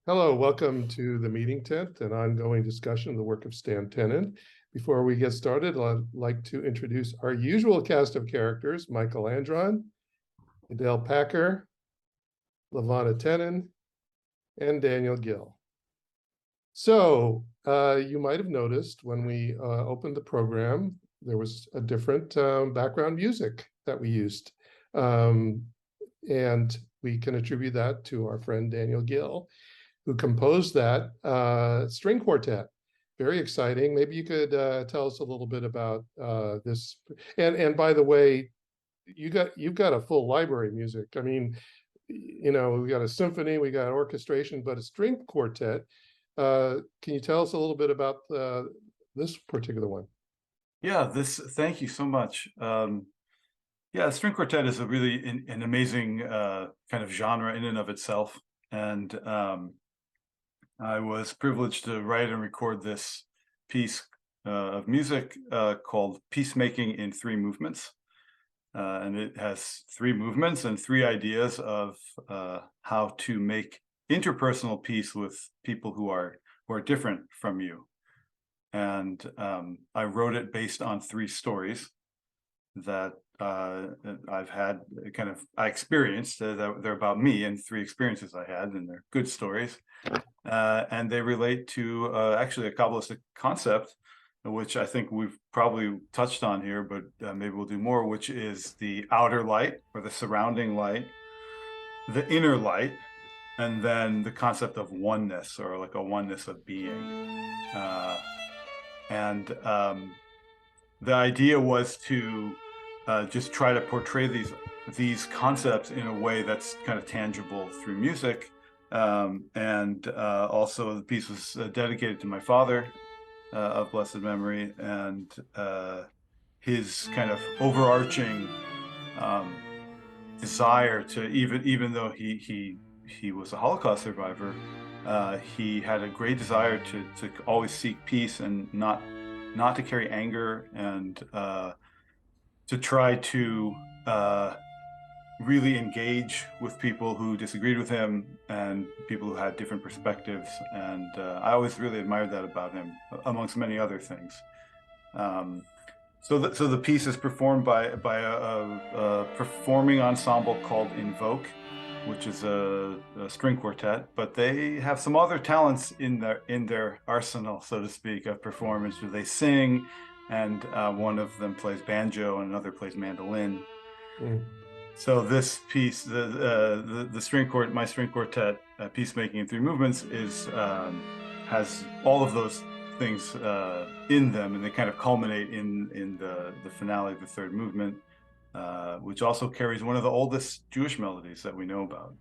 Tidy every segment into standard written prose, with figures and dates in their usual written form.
Hello, welcome to the meeting tent, an ongoing discussion of the work of Stan Tenen. Before we get started, I'd like to introduce our usual cast of characters: Michael Andron, Adele Packer, Lavana Tenen, and Daniel Gill. So you might have noticed when we opened the program, there was a different background music that we used. And we can attribute that to our friend Daniel Gill, who composed that string quartet. Very exciting. Maybe you could tell us a little bit about this. And by the way, you've got a full library of music. I mean, we got a symphony, we got orchestration, but a string quartet. Can you tell us a little bit about this particular one? Yeah, thank you so much. Yeah, string quartet is a really an amazing kind of genre in and of itself. And I was privileged to write and record this piece of music called Peacemaking in Three Movements. And it has three movements and three ideas of how to make interpersonal peace with people who are different from you. And I wrote it based on three stories that I've had I experienced. They're about me and three experiences I had, and they're good stories. And they relate to actually a Kabbalistic concept, which I think we've probably touched on here, but maybe we'll do more, which is the outer light or the surrounding light, the inner light, and then the concept of oneness, or like a oneness of being. And the idea was to just try to portray these concepts in a way that's kind of tangible through music. And also the piece was dedicated to my father of blessed memory, and his kind of overarching desire to, even though he was a Holocaust survivor, he had a great desire to always seek peace and not to carry anger, and to try to really engage with people who disagreed with him and people who had different perspectives. And I always really admired that about him, amongst many other things. So the piece is performed by a performing ensemble called Invoke, which is a string quartet, but they have some other talents in their arsenal, so to speak, of performance, where they sing, and one of them plays banjo and another plays mandolin. So this piece, the string quartet, my string quartet, Peacemaking in Three Movements, has all of those things in them, and they kind of culminate in the finale of the third movement, which also carries one of the oldest Jewish melodies that we know about,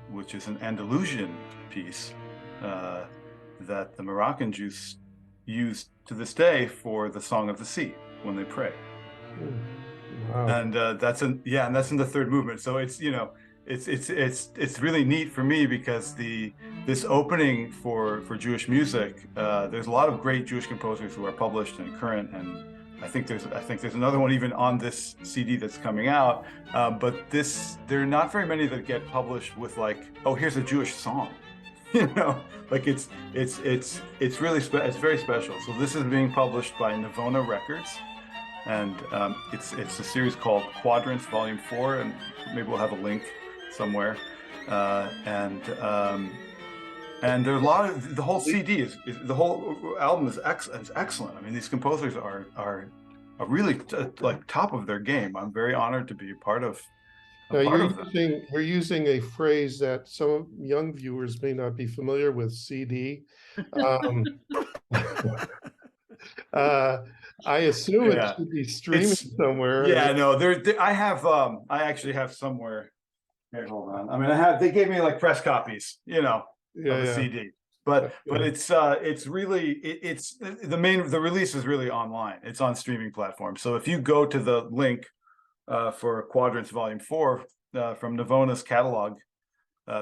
which is an Andalusian piece that the Moroccan Jews use to this day for the Song of the Sea when they pray. Wow. And that's in the third movement. So it's it's really neat for me, because this opening for Jewish music, there's a lot of great Jewish composers who are published and current, and I think there's another one even on this CD that's coming out, but there are not very many that get published with, like, oh, here's a Jewish song, like it's really it's very special. So this is being published by Navona Records, and it's a series called Quadrants Volume 4, and maybe we'll have a link somewhere. And there's a lot of, the whole CD the whole album is excellent. I mean, these composers are really like top of their game. I'm very honored to be a part of. Now you're using a phrase that some young viewers may not be familiar with: CD. I assume it should be streaming somewhere. Yeah, no, I actually have somewhere. Here, hold on. I mean, they gave me like press copies, of the CD. But it's really the release is really online. It's on streaming platforms. So if you go to the link for Quadrants Volume 4 from Navona's catalog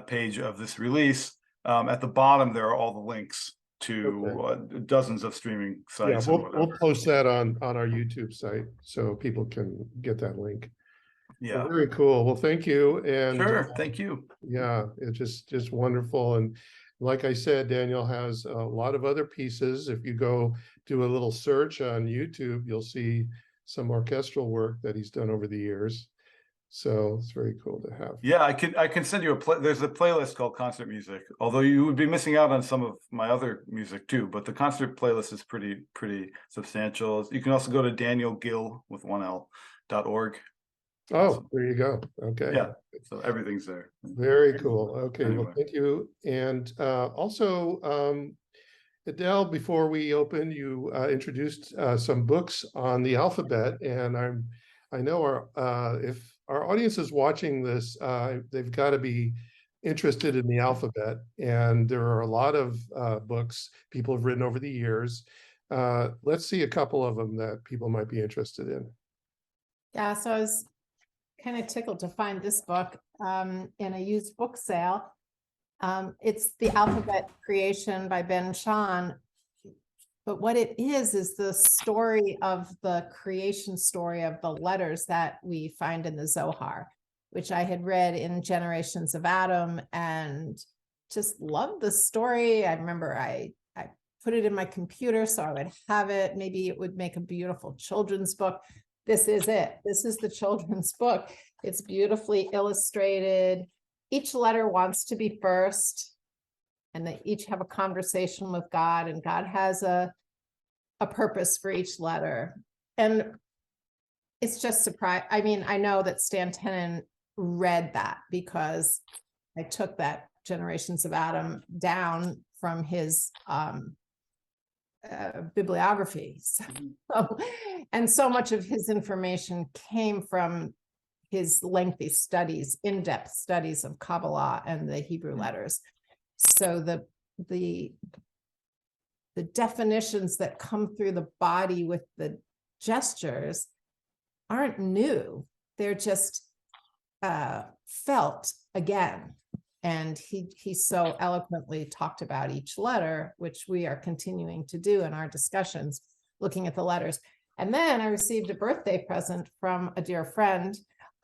page of this release, at the bottom there are all the links to dozens of streaming sites. Yeah, we'll post that on our YouTube site so people can get that link. Yeah. Very cool. Well, thank you. And Sure. Thank you. yeah, it's just wonderful. And like I said, Daniel has a lot of other pieces. If you go do a little search on YouTube, you'll see some orchestral work that he's done over the years. So it's very cool to have. Yeah, I can send you there's a playlist called concert music, although you would be missing out on some of my other music too, but the concert playlist is pretty substantial. You can also go to danielgill.org. Oh, Awesome. there you go. Okay. Yeah, so everything's there. Very cool. Okay, well, Anyway. thank you. And also, Adele, before we open, you introduced some books on the alphabet, and I know if our audience is watching this, they've got to be interested in the alphabet, and there are a lot of books people have written over the years. Let's see a couple of them that people might be interested in. Yeah, so I was kind of tickled to find this book in a used book sale. It's The Alphabet Creation by Ben Shahn. But what it is the story of the creation story of the letters that we find in the Zohar, which I had read in Generations of Adam and just loved the story. I remember I put it in my computer so I would have it. Maybe it would make a beautiful children's book. This is it. This is the children's book. It's beautifully illustrated. Each letter wants to be first, and they each have a conversation with God, and God has a purpose for each letter. And it's just surprising. I mean, I know that Stan Tenen read that because I took that Generations of Adam down from his bibliography. And so much of his information came from his lengthy studies, in-depth studies of Kabbalah and the Hebrew letters. So the definitions that come through the body with the gestures aren't new. They're just felt again. And he so eloquently talked about each letter, which we are continuing to do in our discussions, looking at the letters. And then I received a birthday present from a dear friend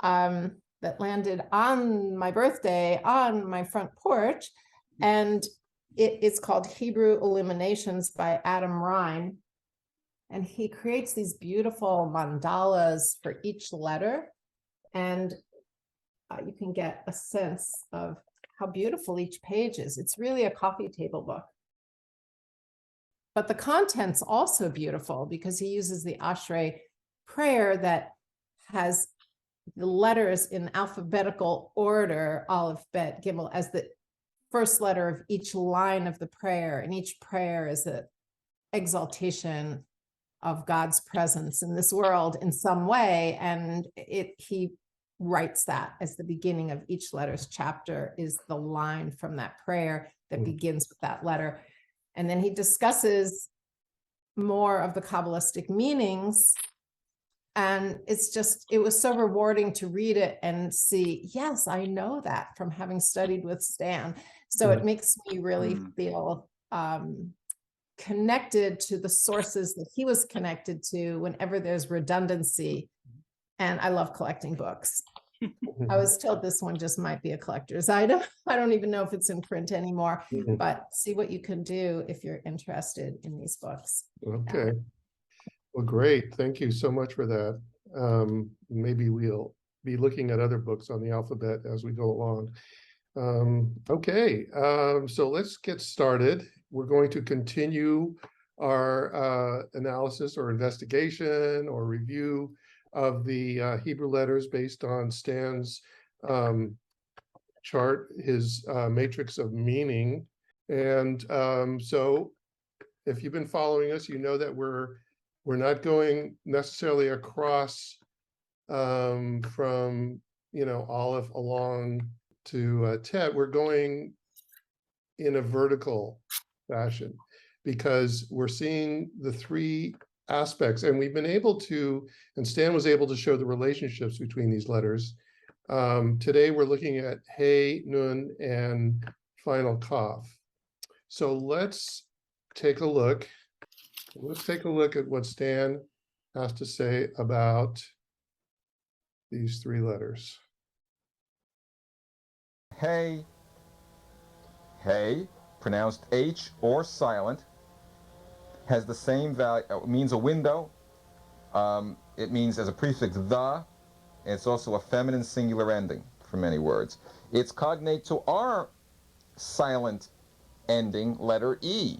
that landed on my birthday on my front porch. And it's called Hebrew Illuminations by Adam Rhine. And he creates these beautiful mandalas for each letter. And you can get a sense of how beautiful each page is. It's really a coffee table book. But the content's also beautiful because he uses the Ashrei prayer that has the letters in alphabetical order, Aleph, Bet, Gimel, as the first letter of each line of the prayer. And each prayer is an exaltation of God's presence in this world in some way. And he writes that as the beginning of each letter's chapter is the line from that prayer that begins with that letter. And then he discusses more of the Kabbalistic meanings. And it was so rewarding to read it and see, yes, I know that from having studied with Stan. So it makes me really feel connected to the sources that he was connected to whenever there's redundancy. And I love collecting books. I was told this one just might be a collector's item. I don't even know if it's in print anymore, but see what you can do if you're interested in these books. Okay. Well, great. Thank you so much for that. Maybe we'll be looking at other books on the alphabet as we go along. Okay, so let's get started. We're going to continue our analysis or investigation or review of the Hebrew letters based on Stan's chart, his matrix of meaning. And so if you've been following us, you know that we're not going necessarily across from Aleph along to Tet. We're going in a vertical fashion because we're seeing the three aspects, and we've been able to, and Stan was able to show the relationships between these letters. Today we're looking at Hey, Nun, and final Kaf. So let's take a look. Let's take a look at what Stan has to say about these three letters? Hey, pronounced H or silent, has the same value, means a window. It means as a prefix the, and it's also a feminine singular ending for many words. It's cognate to our silent ending letter E.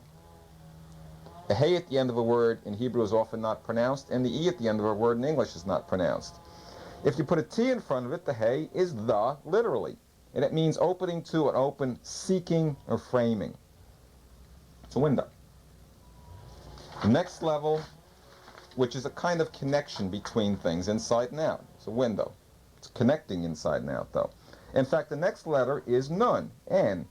The hey at the end of a word in Hebrew is often not pronounced, and the E at the end of a word in English is not pronounced. If you put a T in front of it, the hey is the, literally, and it means opening to, an open, seeking, or framing. It's a window. The next level, which is a kind of connection between things inside and out. It's a window. It's connecting inside and out, though. In fact, the next letter is nun, N.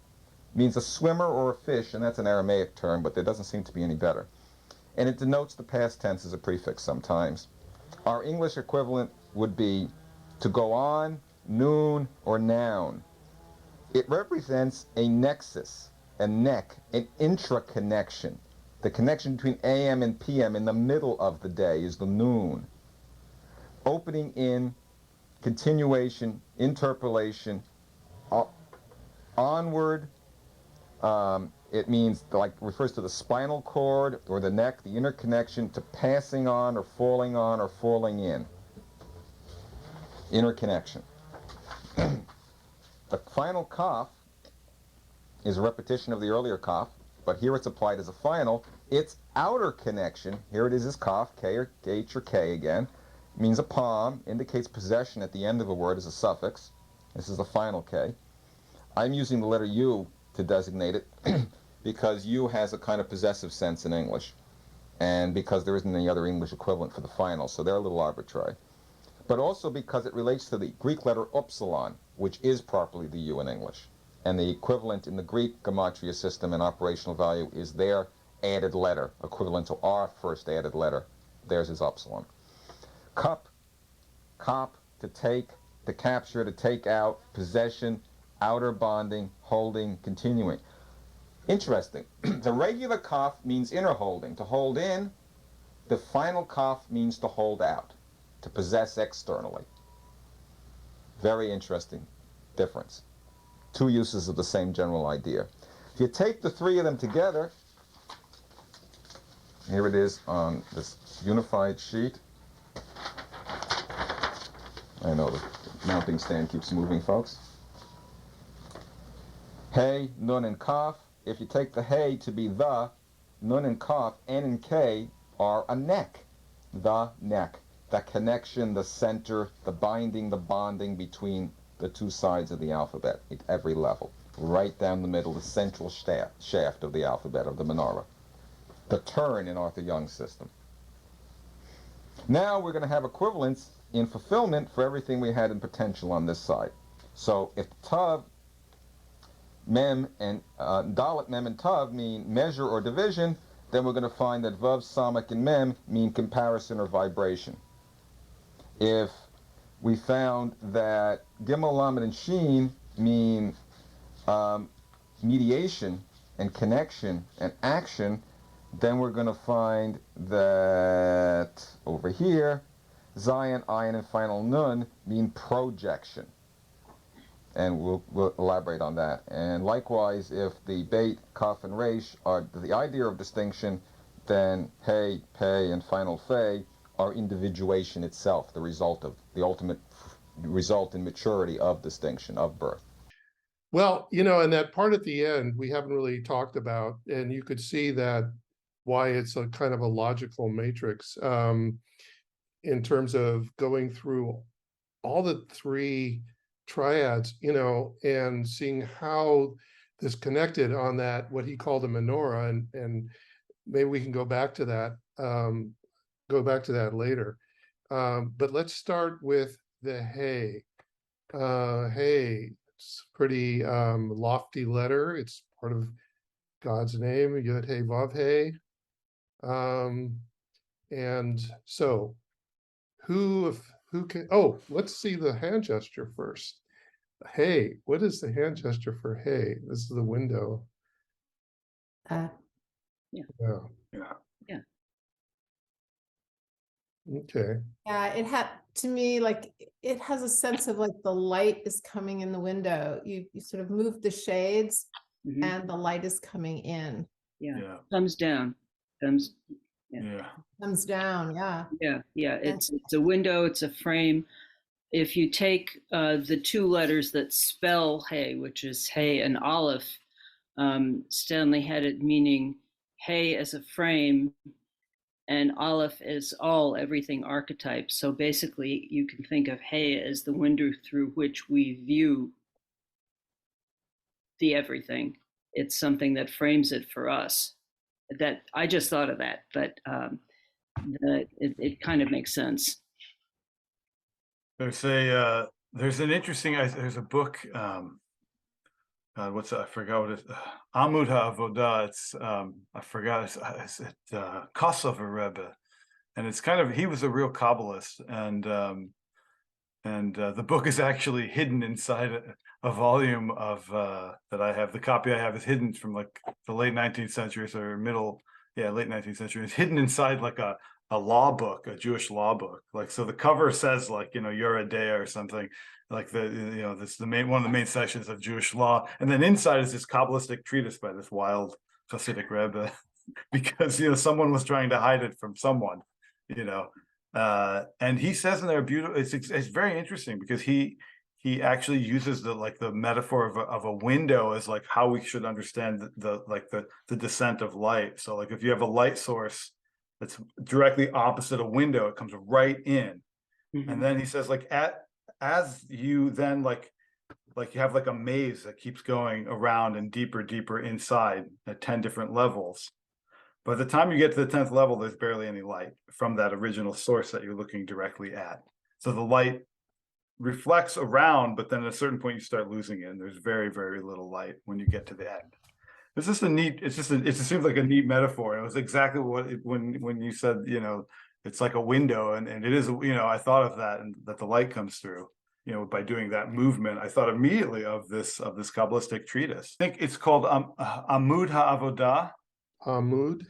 Means a swimmer or a fish, and that's an Aramaic term, but there doesn't seem to be any better. And it denotes the past tense as a prefix sometimes. Our English equivalent would be to go on, noon, or noun. It represents a nexus, a neck, an intra-connection. The connection between AM and PM in the middle of the day is the noon. Opening in, continuation, interpolation, onward. It means, like, refers to the spinal cord or the neck, the interconnection to passing on or falling in. Interconnection. The final kaf is a repetition of the earlier kaf, but here it's applied as a final. Its outer connection, here it is as kaf, K or H or K again, means a palm, indicates possession at the end of a word as a suffix. This is the final K. I'm using the letter U to designate it because U has a kind of possessive sense in English, and because there isn't any other English equivalent for the final, so they're a little arbitrary. But also because it relates to the Greek letter upsilon, which is properly the U in English. And the equivalent in the Greek gematria system and operational value is their added letter, equivalent to our first added letter. Theirs is upsilon. Cup, cop, to take, to capture, to take out, possession, outer bonding, holding, continuing. Interesting. The regular kaf means inner holding, to hold in. The final kaf means to hold out, to possess externally. Very interesting difference. Two uses of the same general idea. If you take the three of them together, here it is on this unified sheet. I know the mounting stand keeps moving, folks. Hey, nun, and kaf. If you take the hey to be the, nun and kaf, N and K are a neck. The neck. The connection, the center, the binding, the bonding between the two sides of the alphabet at every level. Right down the middle, the central shaft of the alphabet, of the menorah. The turn in Arthur Young's system. Now we're going to have equivalents in fulfillment for everything we had in potential on this side. So if tav, mem, and dalet, mem, and tav mean measure or division, then we're going to find that vav, samak, and mem mean comparison or vibration. If we found that gimel, lamed, and sheen mean mediation and connection and action, then we're going to find that over here, Zion, Ayin, and final Nun mean projection. And we'll elaborate on that. And likewise, if the Beit, Kaf, and Resh are the idea of distinction, then Hey, Pei, and final Fei are individuation itself, the result of the ultimate result in maturity of distinction, of birth. Well, you know, and that part at the end, we haven't really talked about, and you could see that why it's a kind of a logical matrix in terms of going through all the three triads, you know, and seeing how this connected on that, what he called a menorah, and maybe we can go back to that later. But let's start with the hey. Hey, it's a pretty lofty letter. It's part of God's name, Yud Hey Vav Hey. And so who can, oh, let's see the hand gesture first. Hey, what is the hand gesture for hey? This is the window. Yeah. Yeah. Yeah. Yeah. Okay. Yeah, it had, to me, like, it has a sense of like the light is coming in the window. You sort of move the shades Mhm. and the light is coming in. Yeah, Yeah, thumbs down, thumbs, yeah. Comes down, yeah. yeah, it's a window, it's a frame. If you take the two letters that spell hay, which is hay and aleph, Stanley had it meaning hay as a frame and aleph is everything archetype. So basically you can think of hay as the window through which we view the everything. It's something that frames it for us. That I just thought of that, but it kind of makes sense. There's an interesting, there's a book, what's that? I forgot what it is. Amud HaAvodah. It's, I forgot, is it Kosovo Rebbe? And it's kind of, he was a real Kabbalist, and the book is actually hidden inside a volume of that I have. The copy I have is hidden from like the late 19th century or late 19th century. It's hidden inside like a law book, a Jewish law book. Like, so the cover says like, you're a day or something, like this the main one of the main sections of Jewish law, and then inside is this Kabbalistic treatise by this wild Hasidic Rebbe, because someone was trying to hide it from someone, and he says in there beautiful. It's very interesting because he actually uses the metaphor of a window as like how we should understand the descent of light. So like if you have a light source that's directly opposite a window, it comes right in. Mhm. And then he says like as you then like you have like a maze that keeps going around and deeper inside at 10 different levels. By the time you get to the 10th level, there's barely any light from that original source that you're looking directly at. So the light reflects around, but then at a certain point you start losing it, and there's very, very little light when you get to the end. It's just it just seems like a neat metaphor. And it was exactly when you said, it's like a window, and it is, I thought of that, and that the light comes through, by doing that movement. I thought immediately of this Kabbalistic treatise. I think it's called Amud HaAvodah. Amud.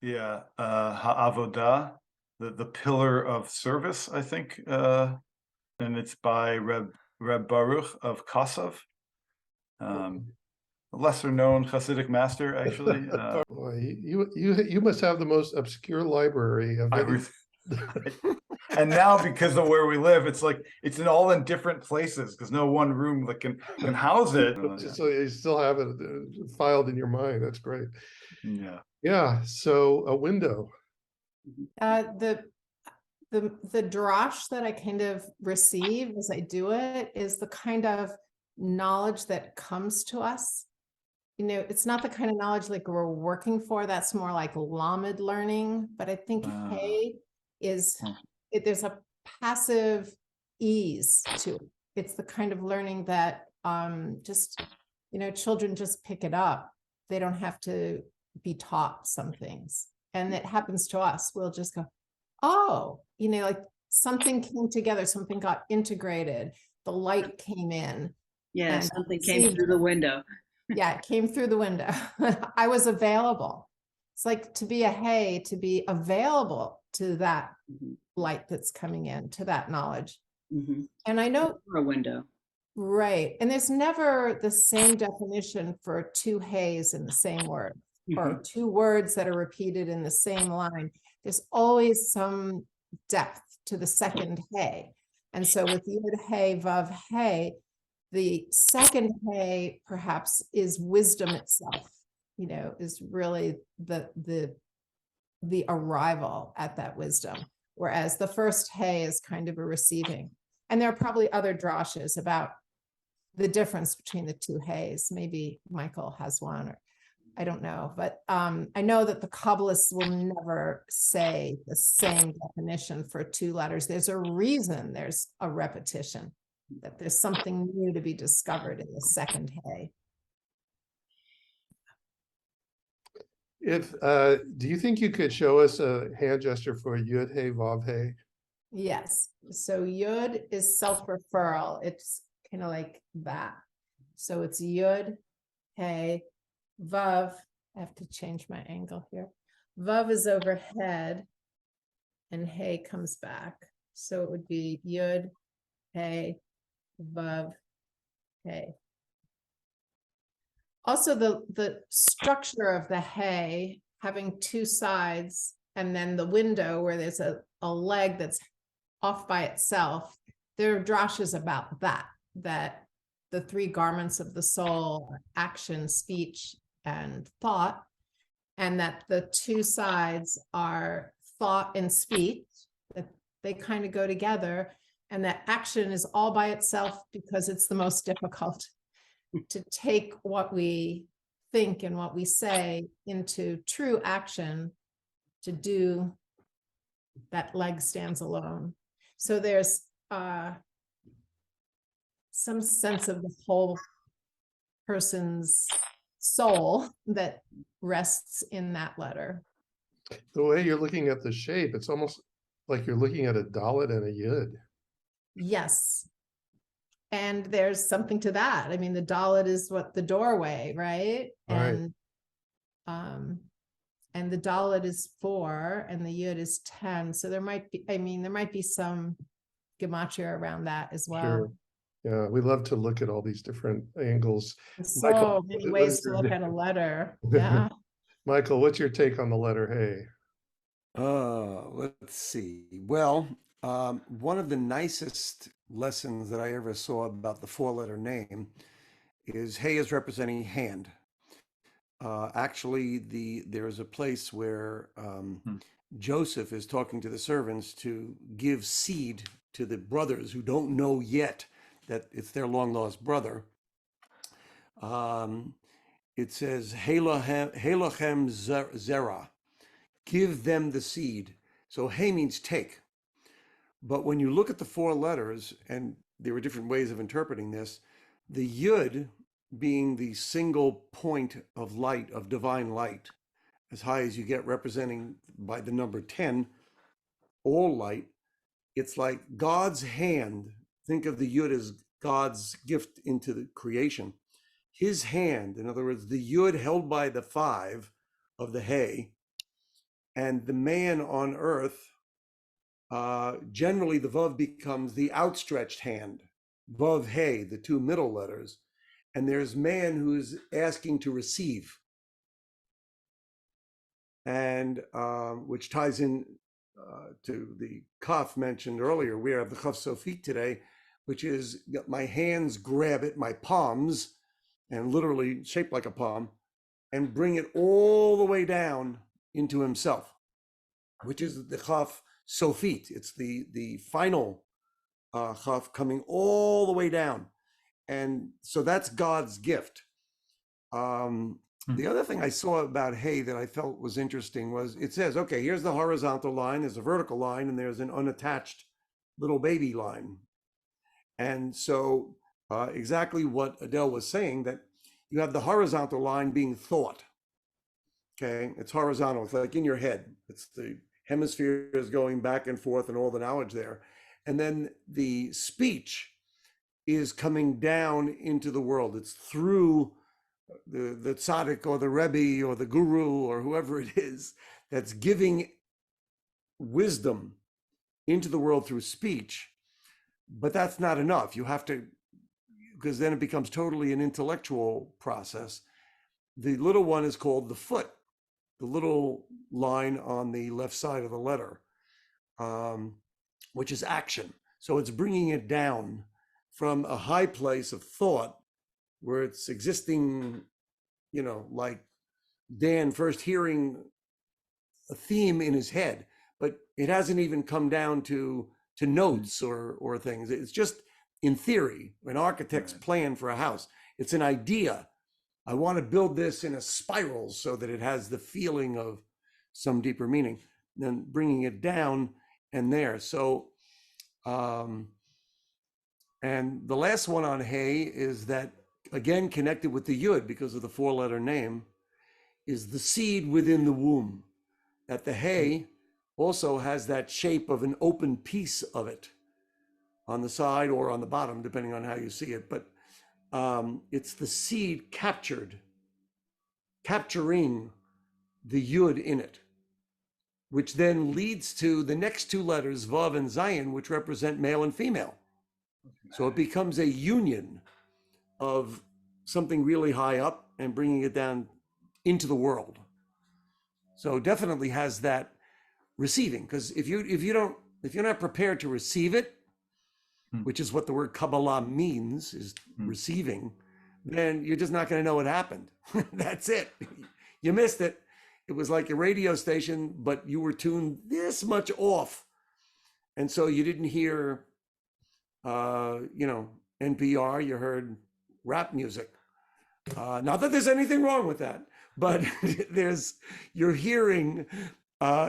Yeah, Ha'avodah, the pillar of service, I think, and it's by Reb Baruch of Kosov, a lesser known Hasidic master, actually. Boy, you must have the most obscure library of any. And now, because of where we live, it's like it's all in different places because no one room that can house it. So you still have it filed in your mind. That's great. Yeah. Yeah. So a window. The drosh that I kind of receive as I do it is the kind of knowledge that comes to us. It's not the kind of knowledge like we're working for. That's more like lamed learning. But I think hay is, there's a passive ease to it. It's the kind of learning that just, children just pick it up. They don't have to be taught some things. And it happens to us. We'll just go, oh, like something came together, something got integrated, the light came in. Yeah, and something came through the window. Yeah, it came through the window. I was available. It's like to be a hay, to be available to that light that's coming in, to that knowledge. Mm-hmm. And I know a window. Right. And there's never the same definition for two hays in the same word, or two words that are repeated in the same line. There's always some depth to the second hay. And so with yud hay, vav hay, the second hay perhaps is wisdom itself, is really the arrival at that wisdom. Whereas the first hay is kind of a receiving. And there are probably other drashes about the difference between the two hays. Maybe Michael has one, or I don't know. But I know that the Kabbalists will never say the same definition for two letters. There's a reason there's a repetition, that there's something new to be discovered in the second hay. Do you think you could show us a hand gesture for yud hey vav hey? Yes. So yud is self-referral. It's kind of like that. So it's yud, hey, vav. I have to change my angle here. Vav is overhead, and hey comes back. So it would be yud, hey, vav, hey. Also, the structure of the hey having two sides and then the window where there's a leg that's off by itself, there are drashes about that the three garments of the soul are action, speech, and thought, and that the two sides are thought and speech, that they kind of go together, and that action is all by itself because it's the most difficult to take what we think and what we say into true action. To do that, leg stands alone. So there's some sense of the whole person's soul that rests in that letter. The way you're looking at the shape, it's almost like you're looking at a dalet and a yud. Yes. And there's something to that. I mean, the dalet is what the doorway, right? Right. And the dalet is 4 and the yud is 10. So there might be, I mean, there might be some gematria around that as well. Sure. Yeah, we love to look at all these different angles. So Michael, many what ways is to your- look at a letter. Yeah. Michael, what's your take on the letter hey? Let's see. Well, one of the nicest lessons that I ever saw about the 4-letter name is hey is representing hand. Actually, there's a place where Joseph is talking to the servants to give seed to the brothers who don't know yet that it's their long lost brother. It says, Helochem zera, give them the seed. So hey means take. But when you look at the 4 letters, and there were different ways of interpreting this, the yud being the single point of light, of divine light, as high as you get, representing by the number 10, all light, it's like God's hand. Think of the yud as God's gift into the creation. His hand, in other words, the yud held by the 5 of the hey, and the man on earth, generally the vav becomes the outstretched hand, vav hey, the 2 middle letters, and there's man who's asking to receive, and which ties in to the kaf mentioned earlier. We have the chaf sofit today, which is my hands grab it, my palms, and literally shaped like a palm, and bring it all the way down into himself, which is the chaf sofit. It's the final chaf coming all the way down. And so that's God's gift. The other thing I saw about hey that I felt was interesting was it says, okay, here's the horizontal line, there's a vertical line, and there's an unattached little baby line. And so exactly what Adele was saying, that you have the horizontal line being thought. Okay, it's horizontal, it's like in your head. It's the hemispheres going back and forth and all the knowledge there. And then the speech is coming down into the world. It's through the tzaddik or the rebbe or the guru or whoever it is that's giving wisdom into the world through speech. But that's not enough. You have to, because then it becomes totally an intellectual process. The little one is called the foot, the little line on the left side of the letter, which is action. So it's bringing it down from a high place of thought where it's existing, like Dan first hearing a theme in his head, but it hasn't even come down to notes or things. It's just in theory, an architect's plan for a house. It's an idea. I want to build this in a spiral so that it has the feeling of some deeper meaning, then bringing it down and there. So, and the last one on hey is that, again, connected with the yud because of the 4-letter name, is the seed within the womb. That the hey also has that shape of an open piece of it on the side or on the bottom, depending on how you see it. But it's the seed capturing the yud in it, which then leads to the next two letters, Vav and Zayin, which represent male and female. So it becomes a union of something really high up and bringing it down into the world. So definitely has that receiving, because if you're not prepared to receive it, which is what the word Kabbalah means, is receiving, then you're just not going to know what happened. That's it. You missed it. It was like a radio station, but you were tuned this much off. And so you didn't hear, NPR, you heard rap music. Not that there's anything wrong with that, but you're hearing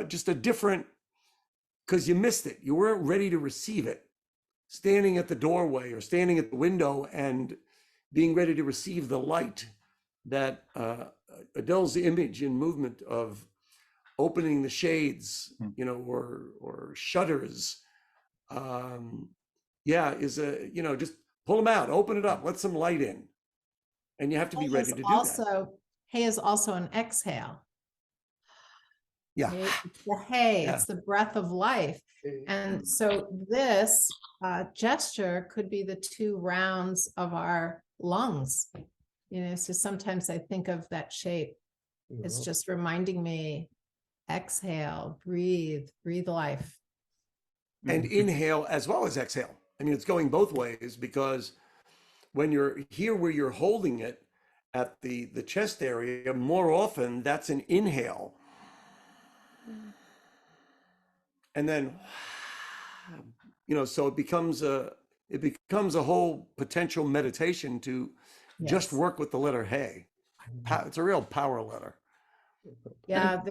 just a different, because you missed it. You weren't ready to receive it. Standing at the doorway or standing at the window and being ready to receive the light that Adele's image and movement of opening the shades, or shutters, is just pull them out, open it up, let some light in. And you have to be ready to do that. Hay is also an exhale. Yeah. It's the hay, it's the breath of life. And so this gesture could be the two rounds of our lungs. So sometimes I think of that shape. It's just reminding me, exhale, breathe life. And inhale as well as exhale. I mean, it's going both ways, because when you're here where you're holding it at the chest area, more often that's an inhale. And then, so it becomes a whole potential meditation to just work with the letter Hey. It's a real power letter. Yeah,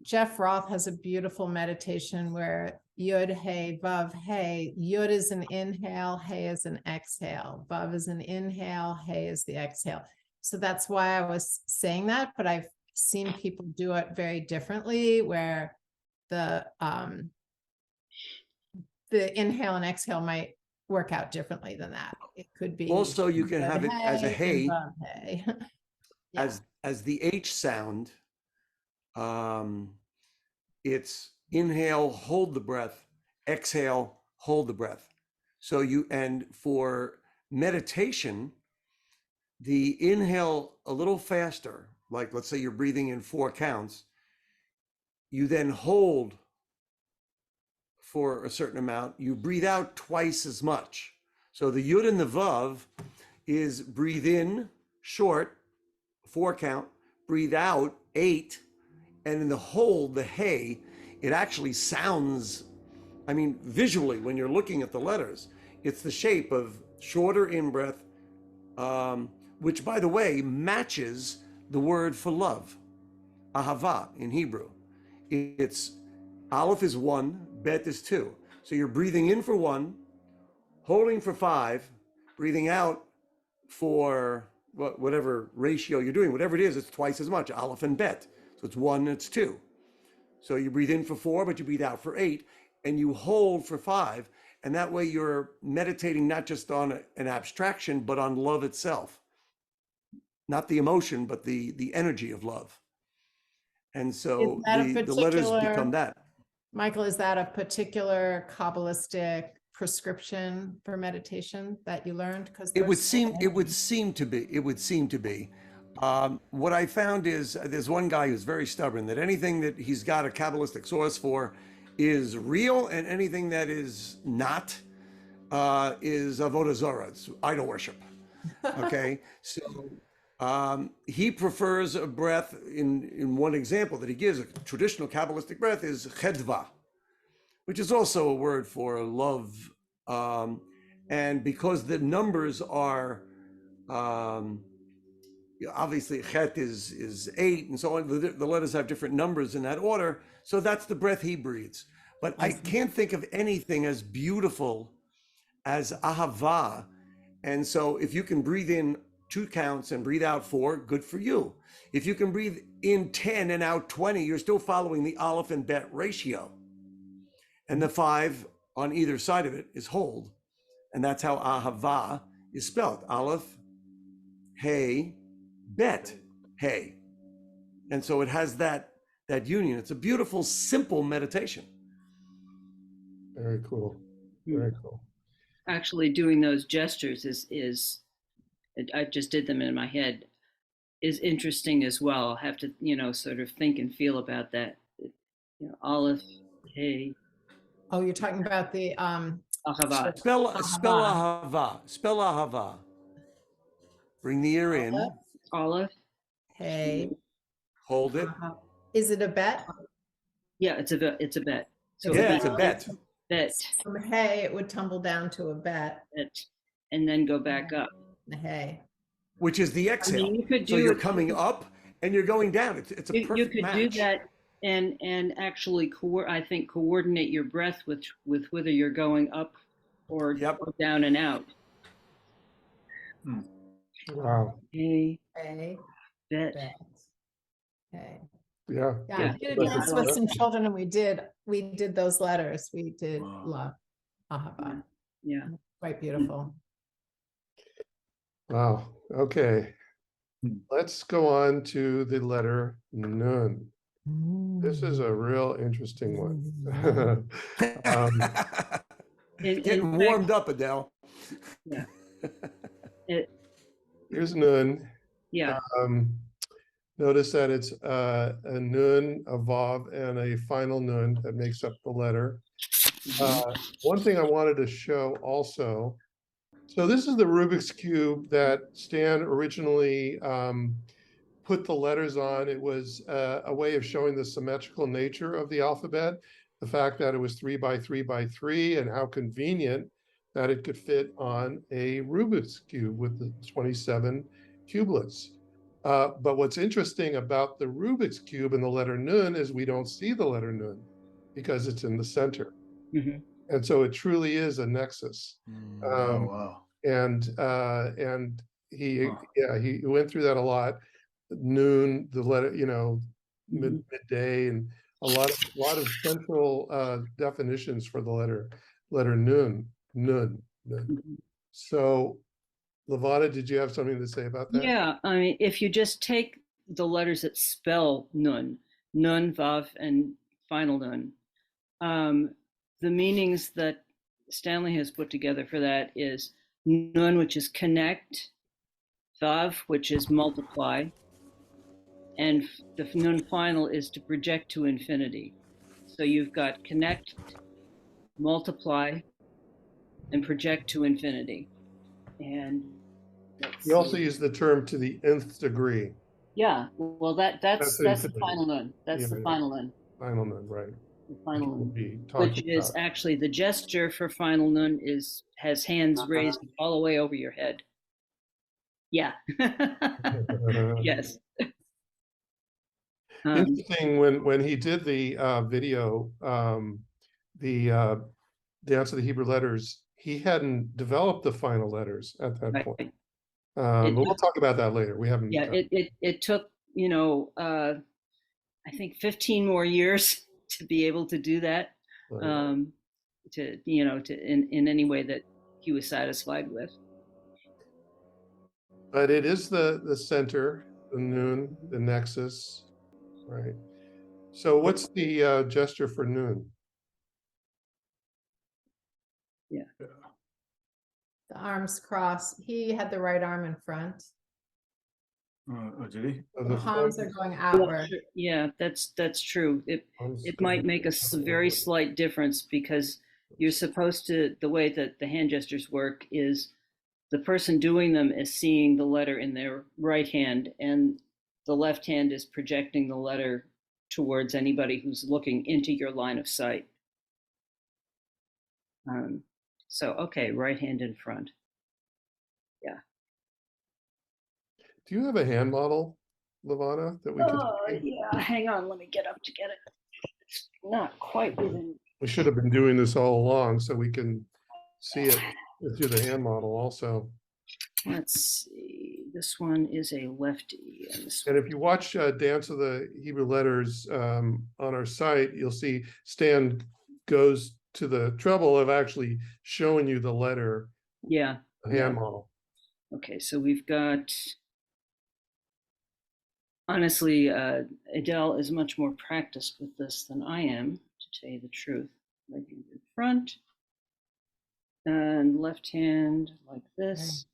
Jeff Roth has a beautiful meditation where Yud, Hey, Vav, Hey. Yud is an inhale, Hey is an exhale. Vav is an inhale, Hey is the exhale. So that's why I was saying that, but I've seen people do it very differently, where the inhale and exhale might work out differently than that. It could be Also, you can have it as a Hey, Hey. as the H sound. It's inhale, hold the breath, exhale, hold the breath. So and for meditation, the inhale a little faster, like let's say you're breathing in 4 counts, you then hold for a certain amount, you breathe out twice as much. So the Yud and the Vav is breathe in short, 4 count, breathe out 8, and in the hold, the Hey, it actually sounds, visually, when you're looking at the letters, it's the shape of shorter in-breath, which, by the way, matches the word for love, ahava in Hebrew. It's Aleph is 1, Bet is 2. So you're breathing in for 1, holding for 5, breathing out for whatever ratio you're doing, whatever it is, it's twice as much, Aleph and Bet. So it's 1, it's 2. So you breathe in for 4, but you breathe out for 8, and you hold for 5. And that way you're meditating not just on an abstraction, but on love itself. Not the emotion, but the energy of love. And so the letters become that. Michael, is that a particular Kabbalistic prescription for meditation that you learned? Because it would seem to be. What I found is there's one guy who's very stubborn, that anything that he's got a Kabbalistic source for is real, and anything that is not is avodah zarah, it's idol worship. Okay, so he prefers a breath. In one example that he gives, a traditional Kabbalistic breath is chedva, which is also a word for love, and because the numbers are obviously chet is 8 and so on, the letters have different numbers in that order, so that's the breath he breathes. But I can't think of anything as beautiful as ahava. And so if you can breathe in 2 counts and breathe out 4, good for you. If you can breathe in 10 and out 20, you're still following the Aleph and Bet ratio. And the 5 on either side of it is hold. And that's how ahava is spelled. Aleph, Hey, Bet, Hey. And so it has that that union. It's a beautiful, simple meditation. Very cool. Very cool. Actually, doing those gestures is I just did them in my head, is interesting as well. I'll have to, sort of think and feel about that. Aleph, hey, Oh, you're talking about the Ahavat. Spell Ahava. ahava. Spell ahava. Bring the ear in. Aleph, Hey. Hold it. Is it a bet? yeah, it's a bet. So Yeah, it's a bet. bet, From hey, it would tumble down to a bet. bet, and then go back up. The hey. Which is the exhale. you could So do you're it- coming up and you're going down. It's a You perfect could match. do that and actually I think coordinate your breath with whether you're going up or Yep. down and out. Wow. Hey, Hey. bet. Bet. Hey. Yeah. Yeah, Yeah. I did a dance with some children and we did those letters. We did Wow. love. Ahava. Yeah. Quite beautiful. Wow. Okay. Hmm. Let's go on to the letter Nun. This is a real interesting one. In Getting fact- warmed up, Adele. Yeah. Here's Nun. Yeah. Notice that it's a Nun, a Vav, and a final Nun that makes up the letter. One thing I wanted to show also, so this is the Rubik's Cube that Stan originally put the letters on. It was a way of showing the symmetrical nature of the alphabet, the fact that it was 3 by 3 by 3, and how convenient that it could fit on a Rubik's Cube with the 27 cubelets. But what's interesting about the Rubik's Cube and the letter Nun is we don't see the letter Nun because it's in the center. Mhm. And so it truly is a nexus. Oh, wow. And he went through that a lot. Noon, the letter, midday, and a lot of central definitions for the letter Nun. Mhm. So, Levana, did you have something to say about that? Yeah, I mean, if you just take the letters that spell Nun, Vav, and final Nun, the meanings that Stanley has put together for that is Nun, which is connect, Vav, which is multiply, and the Nun final is to project to infinity. So you've got connect, multiply, and project to infinity. And You also use the term to the nth degree. yeah, well, that's the infinity. final Nun. That's Yeah, the yeah. final Nun. Final Nun, right? The final We'll Nun, be which talking is about. actually the gesture for final Nun has hands raised all the way over your head. Yeah. Yes. Interesting when he did the video, the Dance of the Hebrew Letters, he hadn't developed the final letters at that point. Right. But we'll talk about that later. We haven't. Yeah, it took, I think 15 more years to be able to do that. To in any way that he was satisfied with. But it is the center, the Nun, the nexus, right? So what's the gesture for Nun? Yeah. The arms crossed. He had the right arm in front. Did he? The palms are going outward. Yeah, that's true. It might make a very slight difference because you're supposed to, the way that the hand gestures work is the person doing them is seeing the letter in their right hand and the left hand is projecting the letter towards anybody who's looking into your line of sight. So, okay, right hand in front. Yeah. Do you have a hand model, Levana, that we could? Yeah, hang on, let me get up to get it. It's not quite within. We should have been doing this all along so we can see it through the hand model also. Let's see, this one is a lefty. And if you watch Dance of the Hebrew Letters on our site, you'll see Stan goes to the trouble of actually showing you the letter hand model. Okay, so we've got honestly, Adele is much more practiced with this than I am, to tell you the truth. Right hand in front and left hand like this.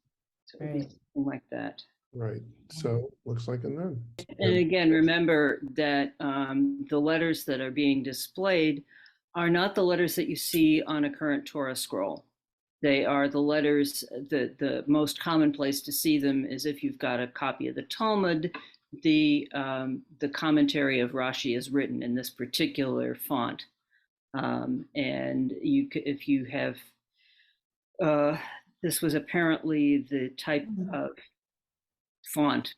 So it would be Right. something like that. Right, so looks like a nun. And again, remember that the letters that are being displayed are not the letters that you see on a current Torah scroll. They are the letters, the most common place to see them is if you've got a copy of the Talmud. The commentary of Rashi is written in this particular font. And if you have, this was apparently the type of font,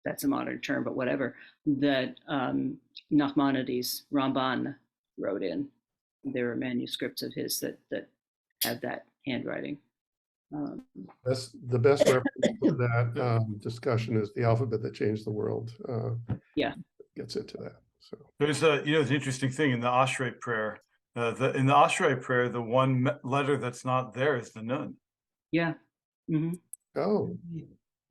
that's a modern term, but whatever, that Nachmanides, Ramban wrote in. There are manuscripts of his that have that handwriting. That's the best reference to that discussion is The Alphabet That Changed the World. Yeah. Gets into that. So There's the interesting thing in the Ashrei prayer. In the Ashrei prayer, the one letter that's not there is the Nun. Yeah. Mm-hmm. oh,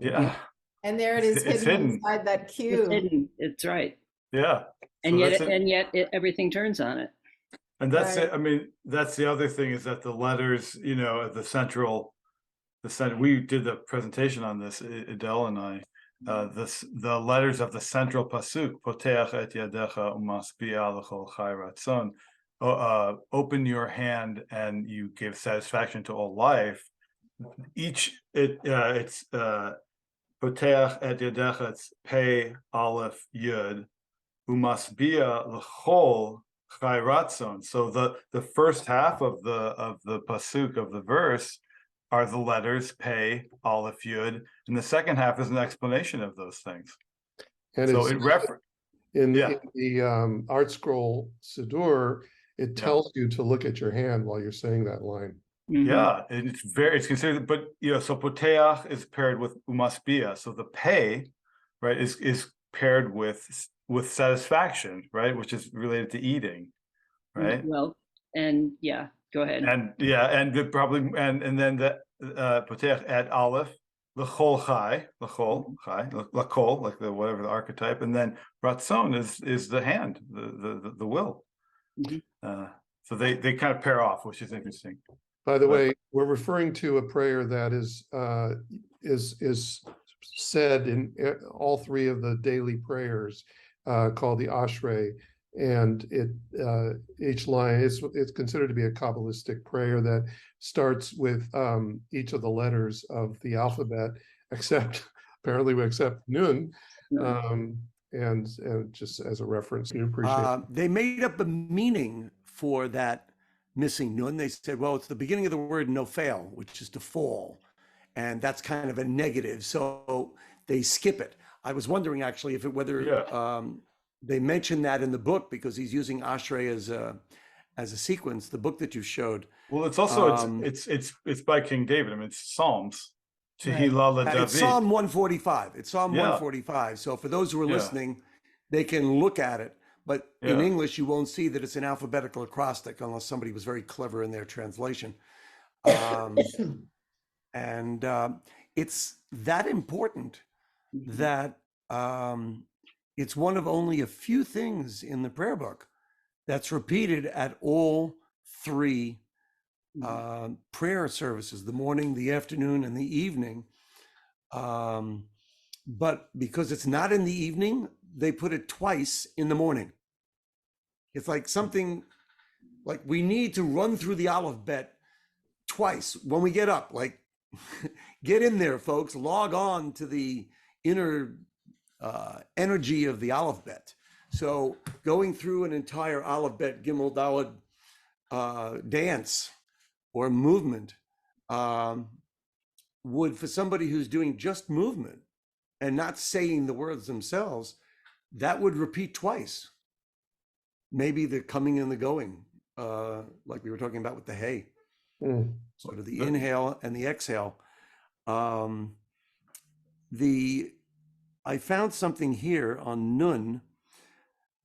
Yeah, And there it is It's hidden hidden. inside that It's cube. hidden. It's right. yeah. And So yet, that's it. everything turns on it. And that's Right. it. I mean, that's the other thing is that the letters, at the central, we did the presentation on this, Adele and I. The letters of the central pasuk, Poteach et yadecha umasbi'a l'chol chai ratzon, open your hand and you give satisfaction to all life. It's Poteach et yadecha, it's Pei Aleph Yud, umasbi'a l'chol chai ratzon. So the first half of the pasuk of the verse are the letters Pei, Aleph, Yud, and the second half is an explanation of those things. and So it's in the Art Scroll Siddur, it Yeah. tells you to look at your hand while you're saying that line. Mhm. Yeah, and it's considered, but so Poteach is paired with Umasbia. So the Pei, right, is paired with satisfaction, right, which is related to eating, right? Well, and yeah, go ahead. And and then the Poteach at Aleph, l'chol chai, l'kol, like the whatever the archetype, and then Ratzon is the hand, the will. Mhm. So they kind of pair off, which is interesting. By the But- way, we're referring to a prayer that is said in all three of the daily prayers called the Ashrei, and each line it's considered to be a Kabbalistic prayer that starts with each of the letters of the alphabet, except apparently we accept Nun, and just as a reference, you appreciate. They made up a meaning for that missing nun. They said, well, it's the beginning of the word nofel, which is to fall. And that's kind of a negative. So they skip it. I was wondering actually if they mentioned that in the book because he's using Ashrei as a sequence, the book that you showed. Well, it's also it's by King David. I mean, it's Psalms. Tehillah It's David. Psalm 145. It's Psalm Yeah. 145. So for those who are Yeah. listening, they can look at it. But in Yeah. English, you won't see that it's an alphabetical acrostic unless somebody was very clever in their translation. And it's that important that it's one of only a few things in the prayer book that's repeated at all three prayer services, the morning, the afternoon, and the evening. But because it's not in the evening, they put it twice in the morning. It's like something like we need to run through the alphabet twice when we get up. Like, get in there, folks. Log on to the inner energy of the alphabet. So going through an entire alphabet Gimel Daled dance or movement would, for somebody who's doing just movement and not saying the words themselves, that would repeat twice. Maybe the coming and the going, like we were talking about with the hay, sort of the inhale and the exhale. I found something here on Nun.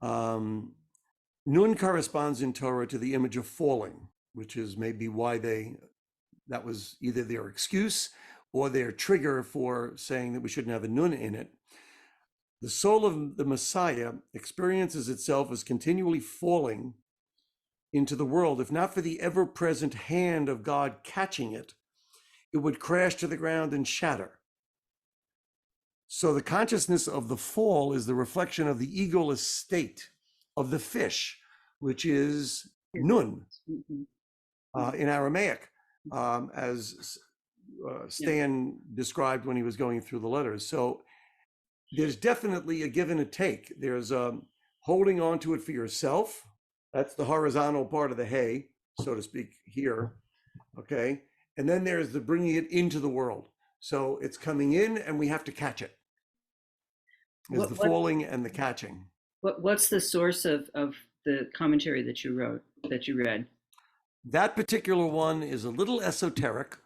Nun corresponds in Torah to the image of falling, which is maybe why that was either their excuse or their trigger for saying that we shouldn't have a Nun in it. The soul of the Messiah experiences itself as continually falling into the world. If not for the ever-present hand of God catching it, it would crash to the ground and shatter. So the consciousness of the fall is the reflection of the egoless state of the fish, which is nun in Aramaic, as Stan described when he was going through the letters. So there's definitely a give and a take. There's holding on to it for yourself. That's the horizontal part of the hay, so to speak, here. Okay. And then there's the bringing it into the world. So it's coming in and we have to catch it. There's the falling and the catching. What's the source of the commentary that you wrote, that you read? That particular one is a little esoteric,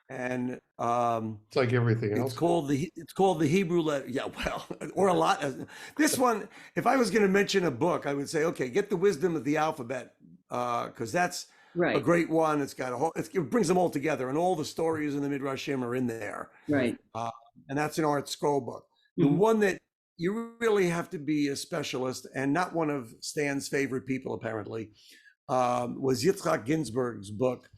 and It's like everything else. it's called the Hebrew letter. Yeah, well, or a lot. This one, if I was going to mention a book, I would say, okay, get the Wisdom of the Alphabet, because that's a great one. It's got it brings them all together, and all the stories in the Midrashim are in there. Right. And that's an art scroll book. The one that you really have to be a specialist, and not one of Stan's favorite people apparently, was Yitzhak Ginsburg's book,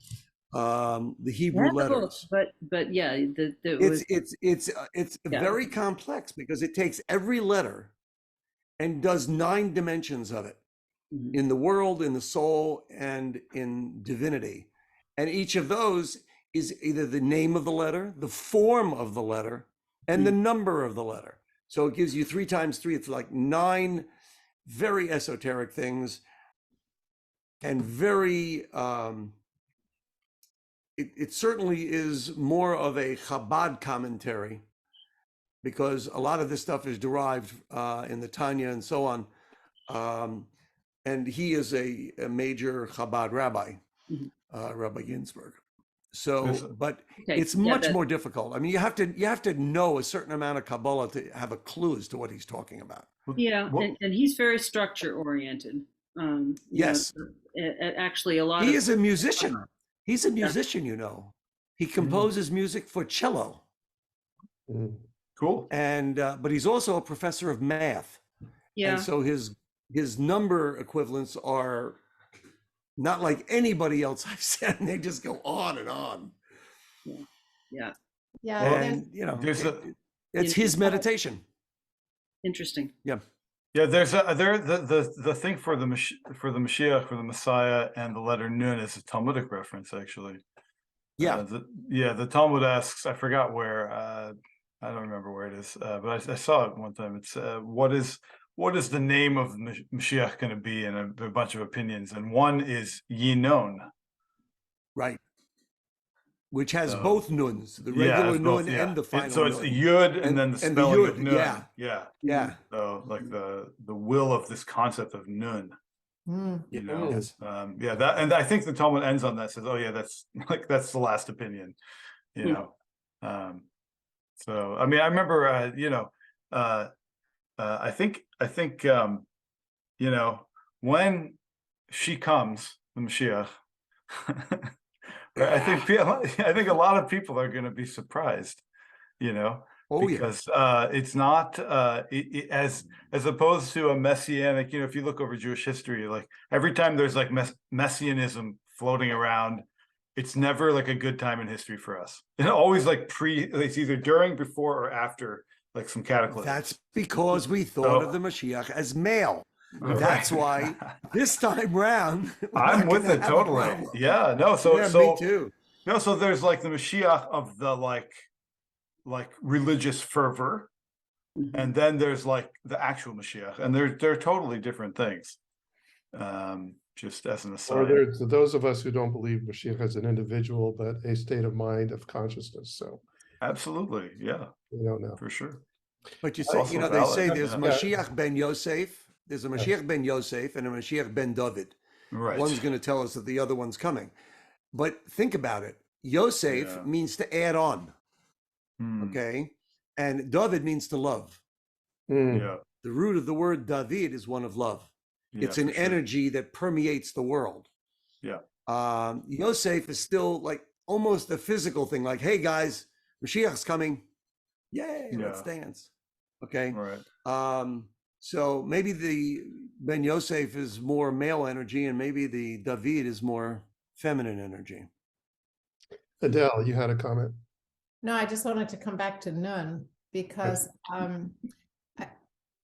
the Hebrew letters. But yeah, It's very complex because it takes every letter and does 9 dimensions of it in the world, in the soul, and in divinity. And each of those is either the name of the letter, the form of the letter, and the number of the letter. So it gives you 3 times 3. It's like 9 very esoteric things, and very, it certainly is more of a Chabad commentary, because a lot of this stuff is derived in the Tanya and so on. And he is a major Chabad rabbi, Rabbi Ginsburg. So, but it's much more difficult. I mean, you have to know a certain amount of Kabbalah to have a clue as to what he's talking about. Yeah, and he's very structure oriented. Yes, actually, a lot. He is a musician. He's a musician, you know. He composes music for cello. Cool. And but he's also a professor of math. Yeah. And so his number equivalents are not like anybody else I've said. They just go on and on. Yeah. And you know, it's his meditation. Interesting. Yeah. Yeah, there's the thing for the Mashiach, for the Messiah, and the letter Nun is a Talmudic reference, actually. Yeah. The Talmud asks, I forgot where, I don't remember where it is, but I saw it one time. It's what is the name of Mashiach going to be, and a bunch of opinions, and one is Yinon. Right. Which has both nuns, the regular nun and the final. So it's Yud and then the spelling of Nun. Yeah. So like the will of this concept of Nun. You know, Yes. that, and I think the Talmud ends on that, says, oh yeah, that's the last opinion. You know, so I mean, I remember, I think you know, when she comes, the Mashiach. I think a lot of people are going to be surprised, you know, because it's not as opposed to a messianic. You know, if you look over Jewish history, like every time there's like messianism floating around, it's never like a good time in history for us. And always like it's either during, before, or after like some cataclysm. That's because we thought of the Mashiach as male. That's why this time round I'm with it totally. Yeah, no, so me too. No, so there's like the Mashiach of the like religious fervor, and then there's like the actual Mashiach, and they're totally different things. Just as an aside. Or there's those of us who don't believe Mashiach as an individual, but a state of mind of consciousness. So absolutely, yeah, we don't know for sure. But you say, you know, they say there's Mashiach ben Yosef. There's a Mashiach ben Yosef and a Mashiach ben David. Right. One's going to tell us that the other one's coming. But think about it. Yosef means to add on. Okay. And David means to love. Yeah. The root of the word David is one of love. It's an energy that permeates the world. Yeah. Yosef is still like almost a physical thing. Like, hey guys, Mashiach's coming. Yay, let's dance. Okay. Right. So maybe the Ben Yosef is more male energy, and maybe the David is more feminine energy. Adele, you had a comment. No, I just wanted to come back to Nun because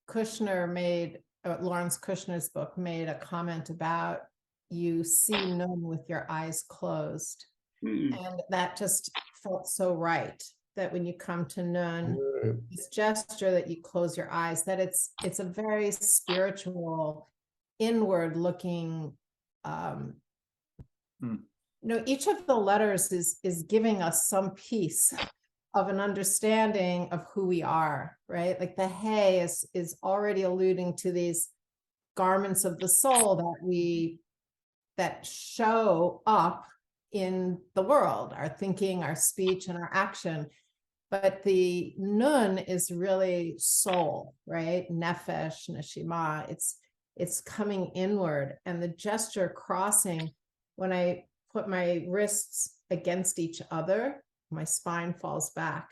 Kushner made, Lawrence Kushner's book made a comment about you see Nun with your eyes closed. And that just felt so right, that when you come to Nun, Right. this gesture that you close your eyes, that it's a very spiritual, inward looking, each of the letters is giving us some piece of an understanding of who we are, right? Like the hey is already alluding to these garments of the soul that show up in the world, our thinking, our speech, and our action. But the nun is really soul, right? Nefesh, neshima. It's coming inward, and the gesture crossing. When I put my wrists against each other, my spine falls back.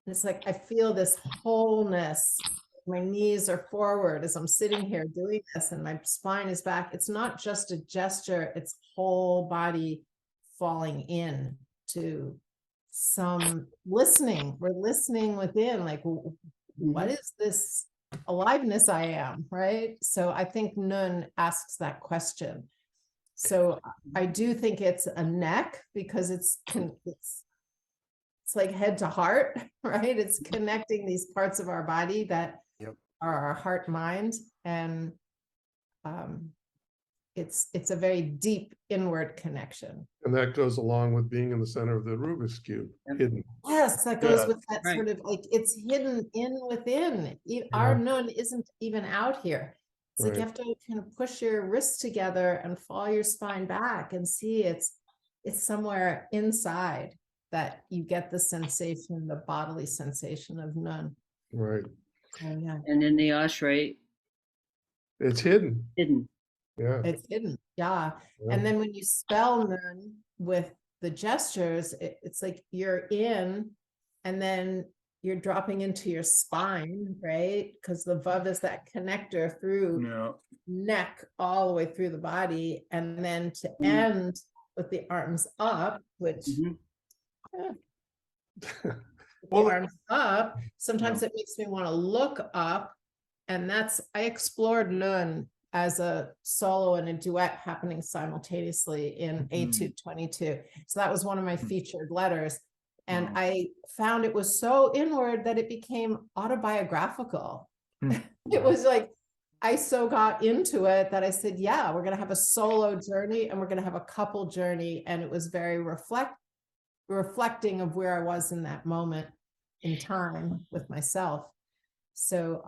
And it's like I feel this wholeness. My knees are forward as I'm sitting here doing this, and my spine is back. It's not just a gesture, it's whole body falling in to some listening. We're listening within, like, what is this aliveness I am, right? So I think Nun asks that question. So I do think it's a neck, because it's like head to heart, right? It's connecting these parts of our body that are our heart mind, and it's a very deep inward connection. And that goes along with being in the center of the Rubik's Cube, hidden. Yes, that goes Yeah. with that Right. sort of like it's hidden in within. Our Yeah. Nun isn't even out here. It's like you Right. have to kind of push your wrists together and fall your spine back and see it's somewhere inside that you get the sensation, the bodily sensation of Nun. Right. So yeah, And in the ashrei, It's hidden. hidden. Yeah. it's hidden. Yeah. Yeah. And then when you spell Nun with the gestures, it's like you're in, and then you're dropping into your spine, right? Because the Vav is that connector through Yeah. neck all the way through the body, and then to end with the arms up, which with Well, the arms up, sometimes it makes me want to look up, and I explored Nun as a solo and a duet happening simultaneously in Etude 22. So that was one of my featured letters. And I found it was so inward that it became autobiographical. It was like, I so got into it that I said, yeah, we're going to have a solo journey and we're going to have a couple journey. And it was very reflecting of where I was in that moment in time with myself. So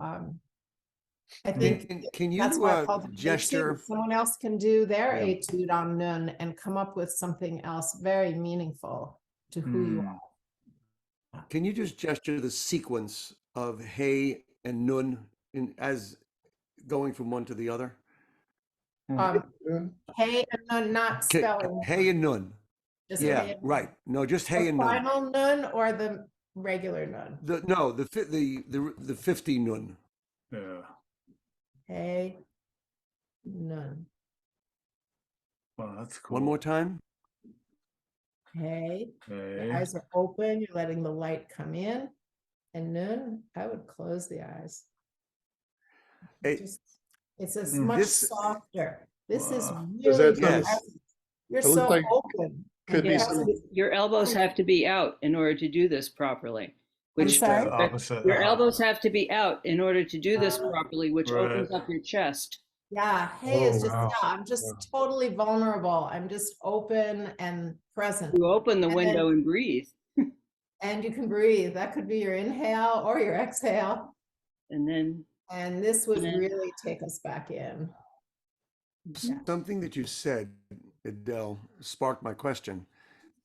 I think Can that's you why I called it gesture? etude. Someone else can do their Yeah. etude on Nun and come up with something else very meaningful to who you are. Can you just gesture the sequence of Hey and Nun as going from one to the other? Hey and Nun, not spelling. Hey and Nun. Just Yeah, hey and right. Nun. No, just Hey The and Nun. final Nun or the regular Nun? The 50 Nun. Yeah. Hey, Nun. Well, that's cool. One more time. Hey, Okay. your eyes are open. You're letting the light come in. And Nun, I would close the eyes. It's much This- softer. This is Wow. Does really that Yes. present. You're It looks so like- open. Could be Yeah. some, Your elbows have to be out in order to do this properly. Which sorry? The opposite. your elbows have to be out in order to do this properly, which Right. opens up your chest. Yeah, hey is Oh, just, wow. yeah, I'm just totally vulnerable. I'm just open and present. You open the And window then- and breathe, And you can breathe. That could be your inhale or your exhale. and then And this would And then- really take us back in. Yeah. Something that you said, Adele, sparked my question,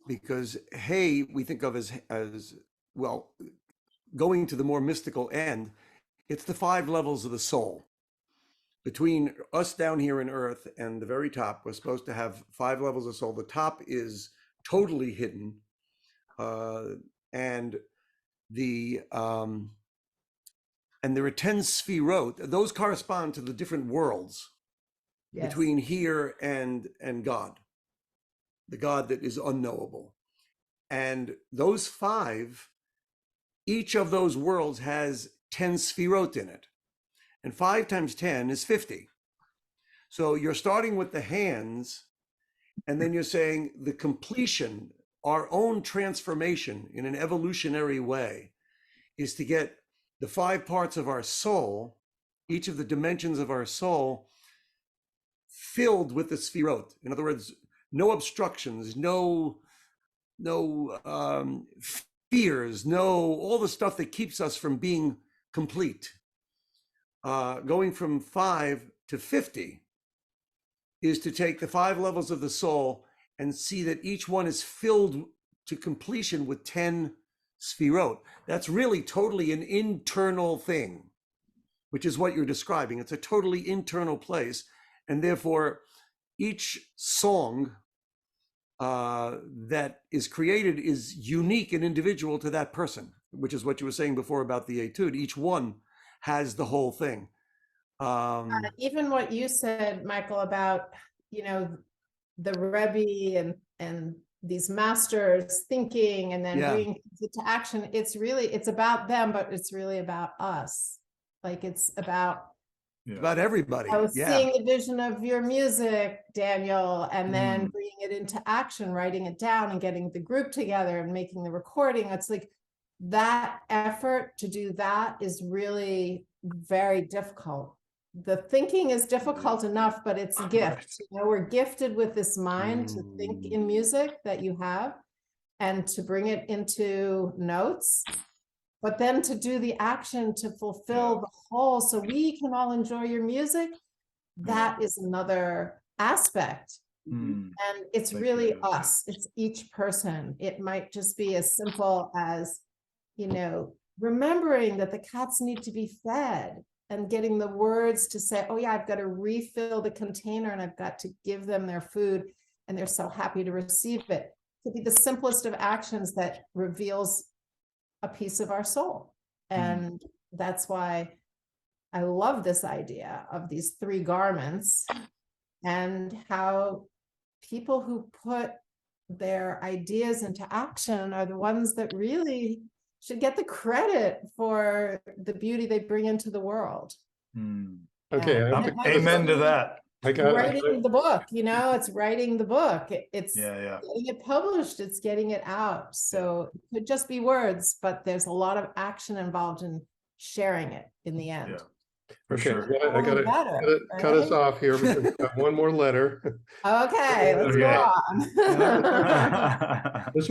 because Hey we think of as well, going to the more mystical end. It's the 5 levels of the soul. Between us down here in Earth and the very top, we're supposed to have 5 levels of soul. The top is totally hidden, and And there are 10 sfirot. Those correspond to the different worlds Yes. between here and God, the God that is unknowable. And those 5, each of those worlds has 10 sfirot in it. And 5 times 10 is 50. So you're starting with the hands, and then you're saying the completion, our own transformation in an evolutionary way, is to get the 5 parts of our soul, each of the dimensions of our soul, filled with the sfirot. In other words, no obstructions, no fears, no all the stuff that keeps us from being complete. Going from 5 to 50 is to take the 5 levels of the soul and see that each one is filled to completion with 10 sfirot. That's really totally an internal thing, which is what you're describing. It's a totally internal place. And therefore, each song that is created is unique and individual to that person, which is what you were saying before about the etude. Each one has the whole thing. Even what you said, Michael, about, the Rebbe and these masters thinking and then bringing it to action, it's about them, but it's really about us. Like it's about everybody. seeing the vision of your music, Daniel, and then bringing it into action, writing it down and getting the group together and making the recording. It's like that effort to do that is really very difficult. The thinking is difficult enough, but it's a gift. We're gifted with this mind to think in music that you have and to bring it into notes, but then to do the action to fulfill the whole so we can all enjoy your music. That is another aspect. And it's really us. It's each person. It might just be as simple as, remembering that the cats need to be fed and getting the words to say, oh yeah, I've got to refill the container and I've got to give them their food and they're so happy to receive it. It could be the simplest of actions that reveals a piece of our soul. And that's why I love this idea of these 3 garments and how people who put their ideas into action are the ones that really should get the credit for the beauty they bring into the world. Okay. Amen to that. Writing the book, it's writing the book. It's yeah. getting it published. It's getting it out. So it could just be words, but there's a lot of action involved in sharing it in the end. For sure. I gotta cut us off here because we've got one more letter. Okay, let's go on. This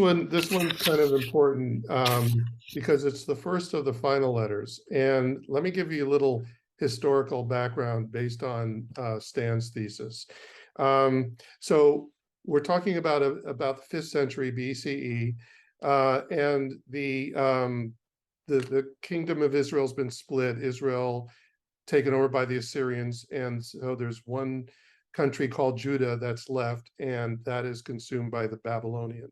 one's kind of important because it's the first of the final letters. And let me give you a little historical background based on Stan's thesis. So we're talking about the 5th century BCE, and the kingdom of Israel's been split. Israel taken over by the Assyrians, and so there's one country called Judah that's left, and that is consumed by the Babylonian.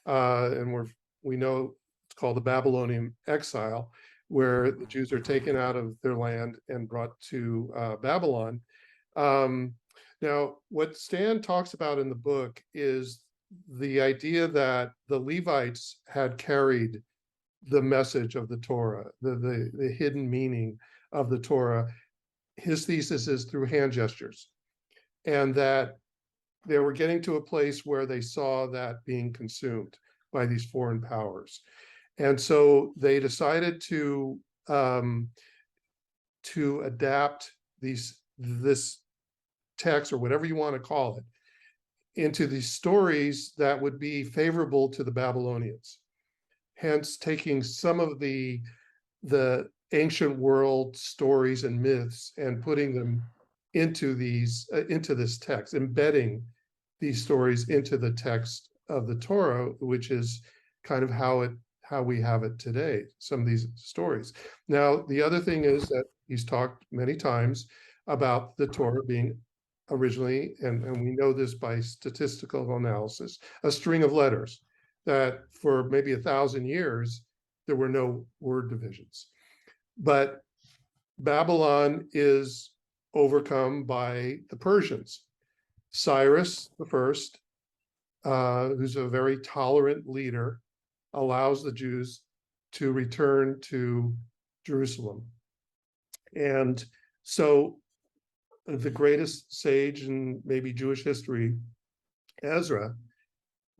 And we know it's called the Babylonian exile, where the Jews are taken out of their land and brought to Babylon. Now, what Stan talks about in the book is the idea that the Levites had carried the message of the Torah, the hidden meaning of the Torah. His thesis is through hand gestures, and that they were getting to a place where they saw that being consumed by these foreign powers. And so they decided to adapt this text, or whatever you want to call it, into these stories that would be favorable to the Babylonians. Hence, taking some of the ancient world stories and myths and putting them into this text, embedding these stories into the text of the Torah, which is kind of how we have it today, some of these stories. Now, the other thing is that he's talked many times about the Torah being originally, and we know this by statistical analysis, a string of letters, that for maybe 1,000 years, there were no word divisions. But Babylon is overcome by the Persians. Cyrus the First, who's a very tolerant leader, allows the Jews to return to Jerusalem. And so the greatest sage in maybe Jewish history, Ezra,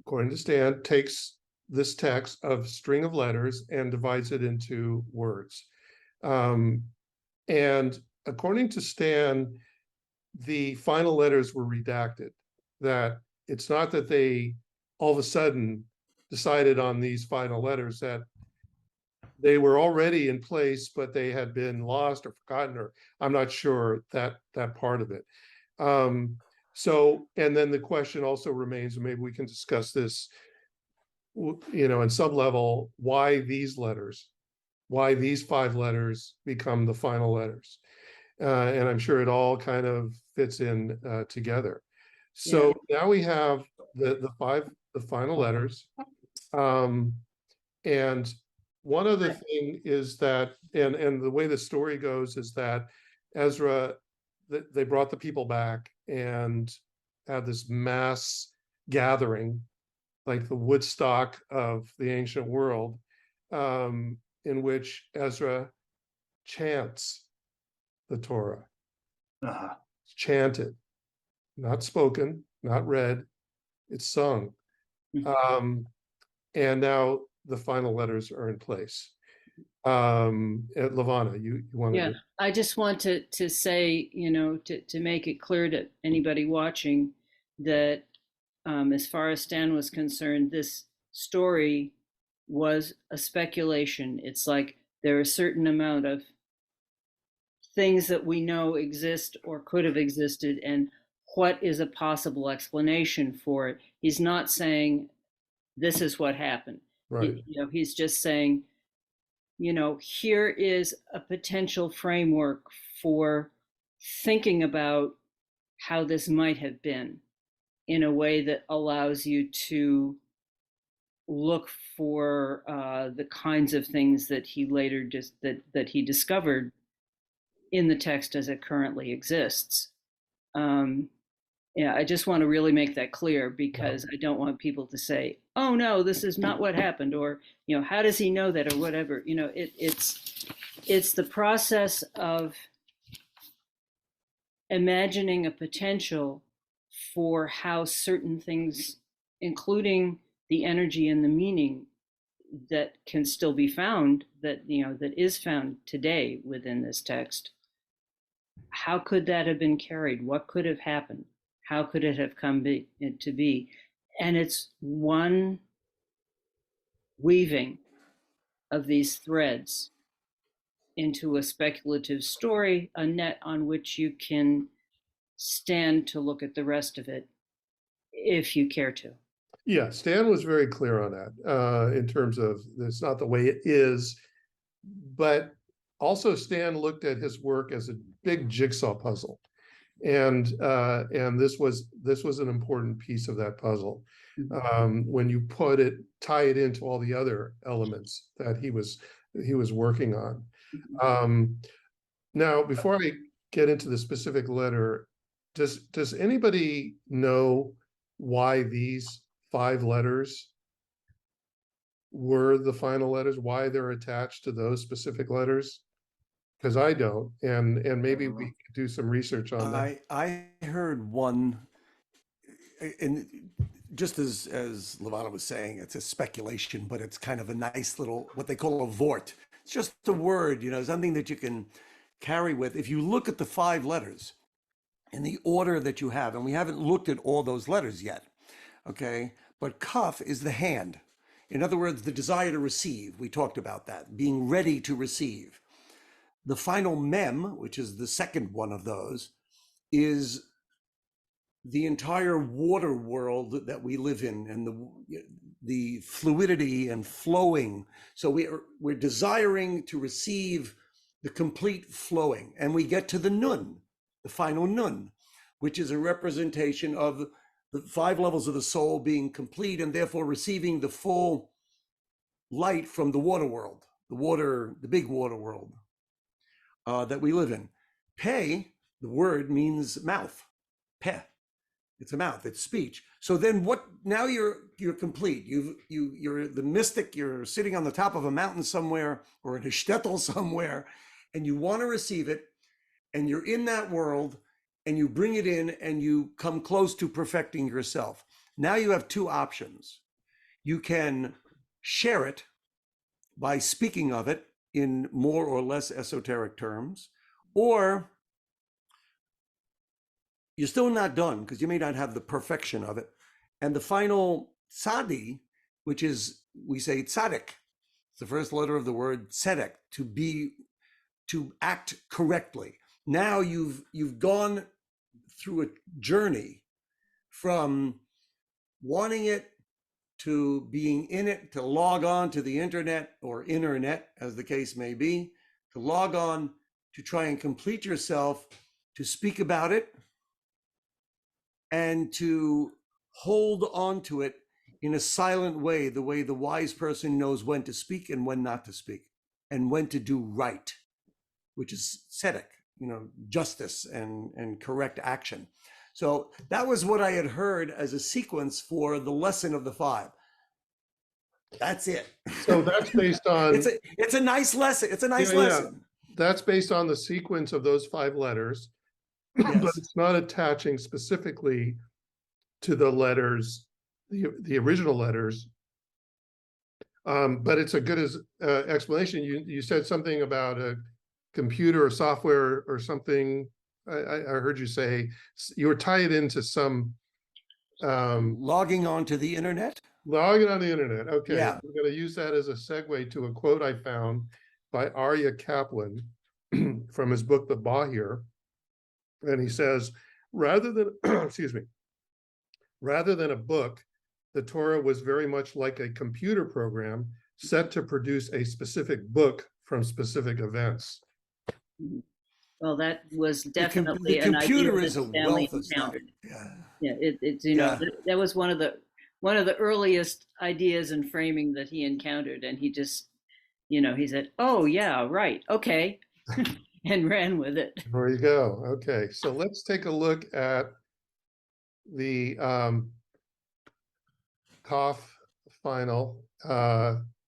according to Stan, takes this text of string of letters and divides it into words. And according to Stan, the final letters were redacted, that it's not that they all of a sudden decided on these final letters, that they were already in place, but they had been lost or forgotten, or I'm not sure that part of it. So, and then the question also remains, and maybe we can discuss this, in some level, why these letters, why these 5 letters become the final letters. And I'm sure it all kind of fits in together. So now we have the final letters. And one other thing is that, and the way the story goes is that Ezra, they brought the people back and had this mass gathering, like the Woodstock of the ancient world, in which Ezra chants the Torah. Uh-huh. It's chanted, not spoken, not read, it's sung. And now the final letters are in place. Levana, you wanted to. I just want to say, to make it clear to anybody watching that as far as Stan was concerned, this story was a speculation. It's like there are a certain amount of things that we know exist or could have existed, and what is a possible explanation for it. He's not saying this is what happened. Right. He's just saying, here is a potential framework for thinking about how this might have been in a way that allows you to look for the kinds of things that he later that he discovered in the text as it currently exists. I just want to really make that clear, because I don't want people to say, oh no, this is not what happened, or how does he know that, or whatever. It's the process of imagining a potential for how certain things, including the energy and the meaning that can still be found, that is found today within this text, how could that have been carried? What could have happened? How could it have come to be? And it's one weaving of these threads into a speculative story, a net on which you can stand to look at the rest of it if you care to. Yeah, Stan was very clear on that in terms of it's not the way it is, but also Stan looked at his work as a big jigsaw puzzle. And this was an important piece of that puzzle. When you tie it into all the other elements that he was working on. Now, before I get into the specific letter, does anybody know why these 5 letters were the final letters? Why they're attached to those specific letters? Because I don't, and maybe we could do some research on that. I heard one, and just as Levana was saying, it's a speculation, but it's kind of a nice little, what they call a vort. It's just a word, something that you can carry with. If you look at the 5 letters in the order that you have, and we haven't looked at all those letters yet, okay? But kaf is the hand. In other words, the desire to receive. We talked about that, being ready to receive. The final mem, which is the second one of those, is the entire water world that we live in, and the fluidity and flowing. So we're desiring to receive the complete flowing, and we get to the nun, the final nun, which is a representation of the 5 levels of the soul being complete, and therefore receiving the full light from the water world, the big water world. that we live in. Pe, the word means mouth. Pe, it's a mouth, it's speech. So then what? Now you're complete. You're the mystic. You're sitting on the top of a mountain somewhere or in a shtetl somewhere, and you want to receive it, and you're in that world, and you bring it in, and you come close to perfecting yourself. Now you have two options. You can share it by speaking of it in more or less esoteric terms, or you're still not done because you may not have the perfection of it. And the final tzadi, which is, we say tzaddik, it's the first letter of the word tzedek, to act correctly. Now you've gone through a journey from wanting it to being in it, to log on to the internet or internet, as the case may be, to log on, to try and complete yourself, to speak about it, and to hold on to it in a silent way, the way the wise person knows when to speak and when not to speak, and when to do right, which is tzedek, justice and correct action. So that was what I had heard as a sequence for the lesson of the 5. That's it. So that's based on. It's a nice lesson. It's a nice Yeah, yeah. lesson. That's based on the sequence of those 5 letters, but Yes. it's not attaching specifically to the letters, the original letters. But it's a good explanation. You said something about a computer or software or something. I heard you say you were tied into some Logging onto the internet. logging on the internet. Okay, Yeah. I'm going to use that as a segue to a quote I found by Arya Kaplan from his book, The Bahir. And he says, rather than, excuse me, rather than a book, the Torah was very much like a computer program set to produce a specific book from specific events. Well, that was definitely The an idea computer that is a Stanley wealth of stuff. encountered. Yeah. Yeah, it's Yeah. that was one of the earliest ideas and framing that he encountered, and he just, he said, "Oh yeah, right, okay," and ran with it. There you go. Okay, so let's take a look at the Kaf final.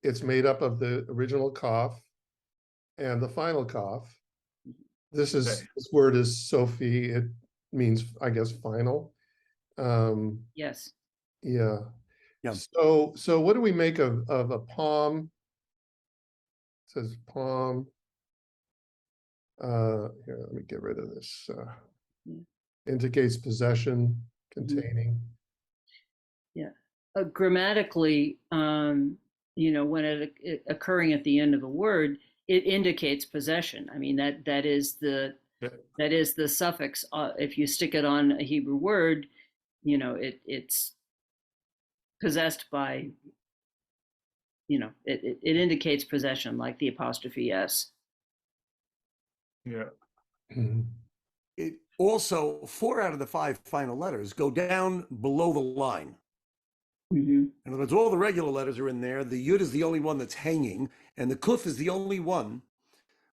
It's made up of the original Kaf and the final Kaf. This word is Sophie. It means, I guess, final. Yes. Yeah. Yeah. So what do we make of a palm? It says palm. Here, let me get rid of this. Indicates possession, containing. Yeah. Grammatically, when it occurring at the end of a word, it indicates possession. I mean, that is the suffix. If you stick it on a Hebrew word, it's possessed by, it indicates possession, like the apostrophe S. Yeah. Mhm. It also, 4 out of the 5 final letters go down below the line. Mm-hmm. In other words, all the regular letters are in there. The Yud is the only one that's hanging, and the Kuf is the only one,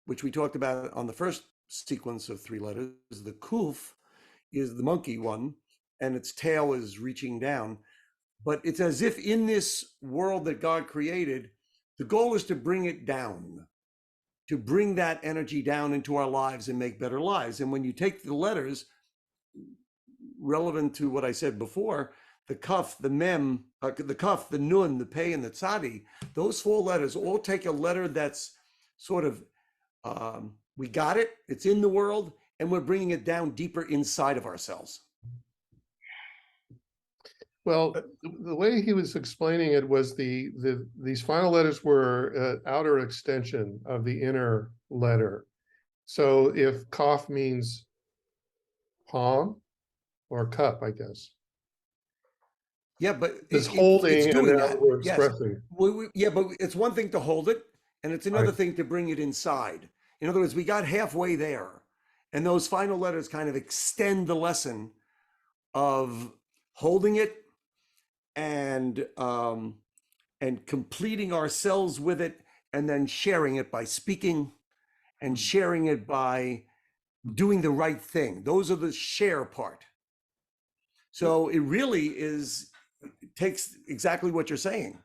which we talked about on the first sequence of 3 letters. The Kuf is the monkey one, and its tail is reaching down. But it's as if in this world that God created, the goal is to bring it down, to bring that energy down into our lives and make better lives. And when you take the letters, relevant to what I said before, the Kaf, the Mem, the Kaf, the Nun, the Pei, and the Tzadi, those 4 letters all take a letter that's sort of, we got it, it's in the world, and we're bringing it down deeper inside of ourselves. Well, the way he was explaining it was these final letters were an outer extension of the inner letter. So if Kaf means palm or cup, I guess. Yeah, but It's holding it's and doing now that. we're Yes. expressing. Yeah, but it's one thing to hold it, and it's another Right. thing to bring it inside. In other words, we got halfway there, and those final letters kind of extend the lesson of holding it and completing ourselves with it, and then sharing it by speaking and sharing it by doing the right thing. Those are the share part. So it really is, takes exactly what you're saying.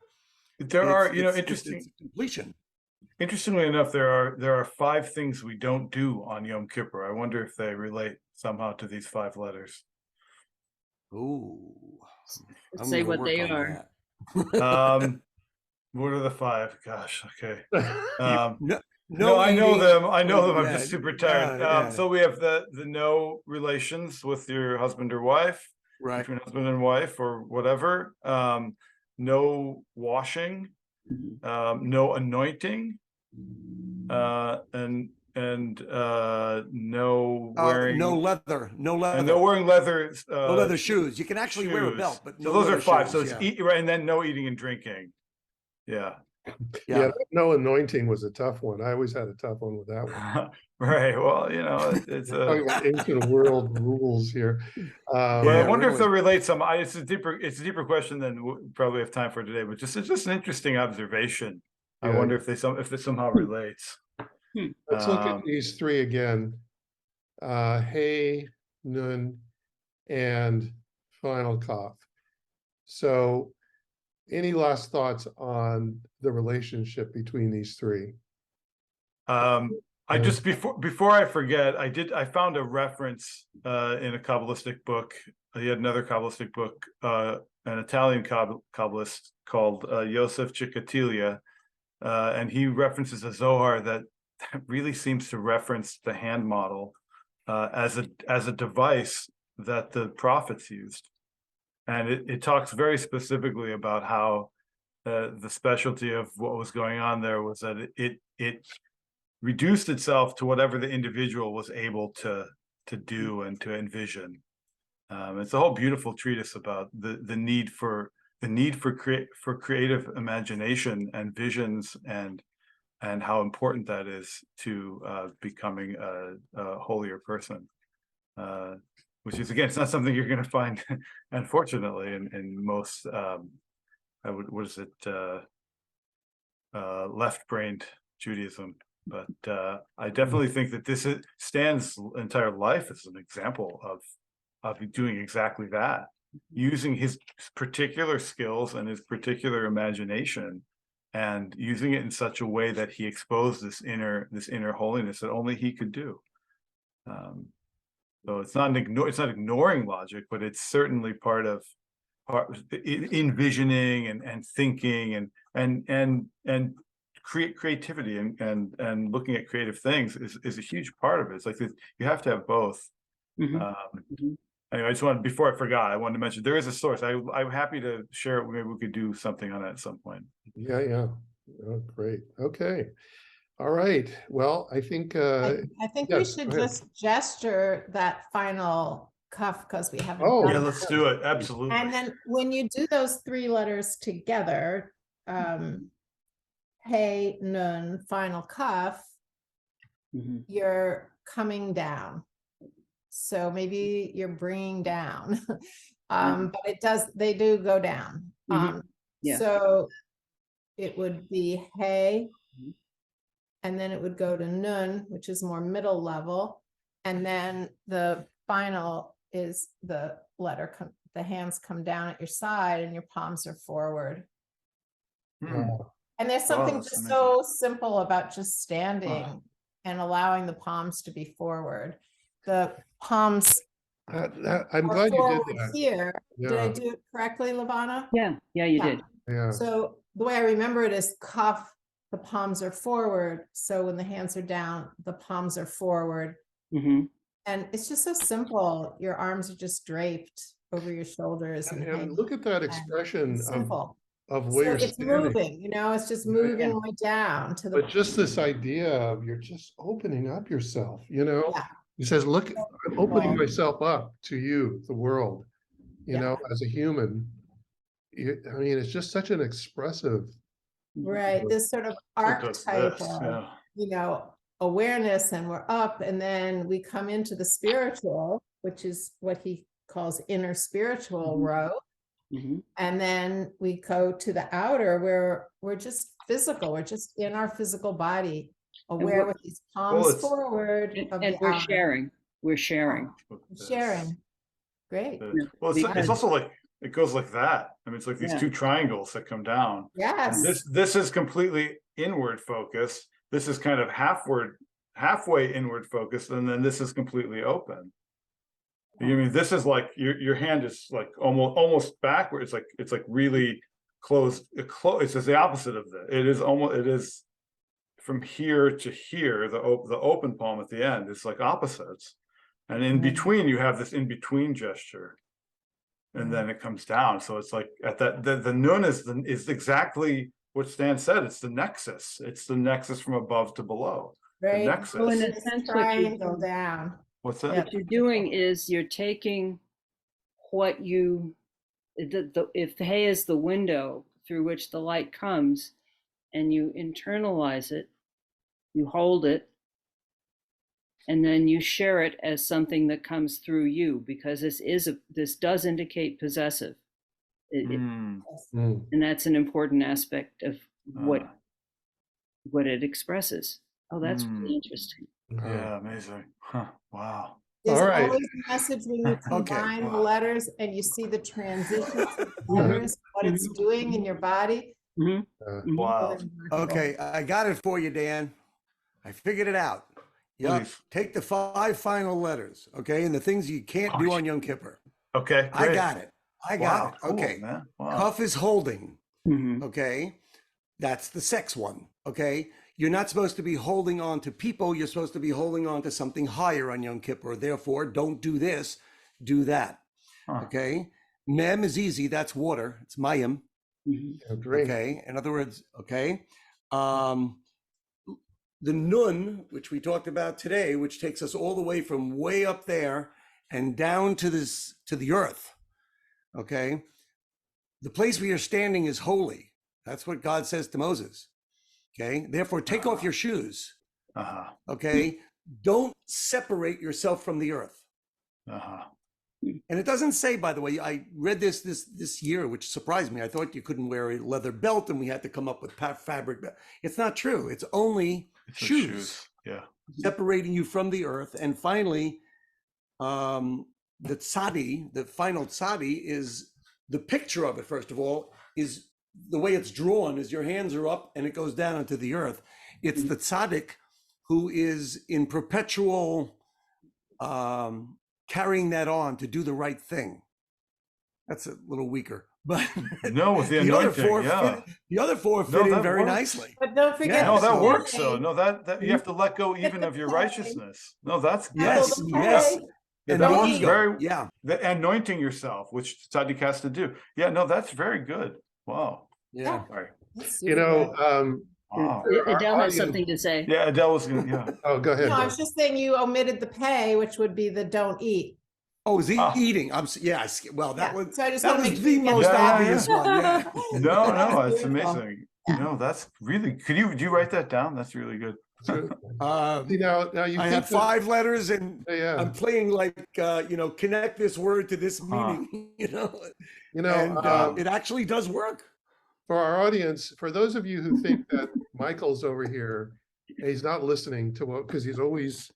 There are, you know, It's completion. interestingly enough, there are 5 things we don't do on Yom Kippur. I wonder if they relate somehow to these 5 letters. Ooh, I'm Say gonna what work they on are. that. What are the 5? Gosh, okay. No, No, I know eating. them. I know them. I'm Yeah, just super tired. yeah. So we have the no relations with your husband or wife, Right. between husband and wife or whatever. No washing, no anointing, and no wearing No leather. No leather. and no wearing leather. No leather shoes. You can actually wear a shoes. belt, but So no those leather are 5. shoes, So it's yeah. right, and then no eating and drinking. Yeah. Yeah, no anointing was a tough one. I always had a tough one with that one. Right. Well, you know, it's Talking about ancient world rules here. But Yeah, I wonder if really. they'll relate some. It's a deeper question than we probably have time for today. But it's just an interesting observation. I Yeah. wonder if it somehow relates. Let's look at these 3 again. Hey, Nun, and final cough. So, any last thoughts on the relationship between these 3? I just before I forget, I found a reference in a Kabbalistic book. He had another Kabbalistic book, an Italian Kabbalist called Yosef Chikatilia, and he references a Zohar that really seems to reference the hand model as a device that the prophets used, and it talks very specifically about how the specialty of what was going on there was that it reduced itself to whatever the individual was able to do and to envision. It's a whole beautiful treatise about the need for creative imagination and visions and how important that is to becoming a holier person. Which is, again, it's not something you're going to find, unfortunately, in most left-brained Judaism. But I definitely think that this Stan's entire life as an example of doing exactly that, using his particular skills and his particular imagination, and using it in such a way that he exposed this inner holiness that only he could do. So it's not ignoring logic, but it's certainly part of envisioning and thinking and creativity and looking at creative things is a huge part of it. It's like you have to have both. Anyway, I just wanted, before I forgot, I wanted to mention there is a source. I'm happy to share it. Maybe we could do something on it at some point. Yeah. Oh, great. Okay. All right. Well, I think I think we yes, should go ahead. just gesture that final cuff because we haven't Oh, done Yeah, that. let's do it. Absolutely. And then when you do those 3 letters together, hey, nun, final cuff, you're coming down. So maybe you're bringing down, but they do go down. Yeah. So it would be hey, and then it would go to nun, which is more middle level. And then the final is the letter, the hands come down at your side and your palms are forward. And there's something that's just amazing. so simple about just standing and allowing the palms to be forward. The palms I'm are glad you forward did that. here. Did I Yeah. do it correctly, Lavana? Yeah, you did. Yeah. So the way I remember it is cuff, the palms are forward. So when the hands are down, the palms are forward. And it's just so simple. Your arms are just draped over your shoulders and hanging. look at that expression of where So you're it's standing. moving, it's just moving way down to the. But just this idea of you're just opening up yourself, He says, look, I'm opening myself up to you, the world, as a human. I mean, it's just such an expressive. Right, this sort of archetype of, awareness, and we're up, and then we come into the spiritual, which is what he calls inner spiritual row. And then we go to the outer where we're just physical, we're just in our physical body. aware we're- with these palms it's- forward. And, of and the we're arm. sharing. We're sharing. Sharing. Great. Well, it's Because- also like, it goes like that. I mean, it's like these Yeah. two triangles that come down. And Yes. this is completely inward focus. This is kind of halfway inward focused, and then this is completely open. You mean this is like your hand is like almost backward. It's like really closed. It's just the opposite of that. It is from here to here. The open palm at the end is like opposites, and in between you have this in between gesture, and then it comes down. So it's like at that the nun is exactly what Stan said. It's the nexus. It's the nexus from above to below. Right. nexus. Well, in This a sense, what you're triangle down. What's that? Yeah. what you're doing is you're taking what you, if the hay is the window through which the light comes, and you internalize it, you hold it, and then you share it as something that comes through you, because this does indicate possessive. Mm, And that's an important aspect of what uh, it expresses. Oh, that's Mm. really interesting. yeah, amazing. Huh, wow. There's All right. always a message when you Okay. combine the letters and you see the transitions of the letters, what it's doing in your body. Mhm. Mhm. Wow. Okay, I got it for you, Dan. I figured it out. Yeah, Please. take the 5 final letters, okay, and the things you can't do on Yom Kippur. Okay, I great. got it. I Wow, got it. cool, Okay, man. Wow. cuff is holding. Mhm. Okay, that's the sex one. Okay, you're not supposed to be holding on to people. You're supposed to be holding on to something higher on Yom Kippur. Therefore, don't do this, do that. Huh. Okay, mem is easy. That's water. It's mayim. Mhm. Drink. Okay, in other words, okay. The nun, which we talked about today, which takes us all the way from way up there and down to the earth. Okay, the place where you're standing is holy. That's what God says to Moses. Okay, therefore take off your shoes. Uh-huh. Okay, don't separate yourself from the earth. Uh-huh. And it doesn't say, by the way, I read this year, which surprised me. I thought you couldn't wear a leather belt and we had to come up with fabric. It's not true. It's only It's the shoes Yeah. separating you from the earth. And finally, the tzadi, the final tzadi, is the picture of it. First of all, is the way it's drawn is your hands are up and it goes down into the earth. It's the tzaddik who is in perpetual carrying that on to do the right thing. That's a little weaker, but No, with the anointing, yeah. the other four fit No, in that very works. nicely. But don't forget. Yeah, No, that so- works though. No, that you have to let go even the of your pay. righteousness. No, that's Yes, the yes. pay. Yeah, And that the works ego, very yeah. the anointing yourself, which tzaddik has to do. Yeah, no, that's very good. Wow. Yeah. Sorry. That's You super know, good. Wow. our Adele has audience- something to say. Yeah, Adele was gonna, yeah. Oh, go ahead. No, I Bill. was just saying you omitted the pay, which would be the don't eat. Oh, is he Ah. eating? Well, that Yeah, was so I just that wanna was make the sure you get most that. Yeah, obvious one. Yeah. No, no, That's it's beautiful. amazing. No, that's really, do you write that down? That's really good. See, Um, now you I think have 5 letters, and yeah, I'm playing like connect this word to this meaning. And it actually does work. for our audience, for those of you who think that Michael's over here, and he's not listening to what, because he's always,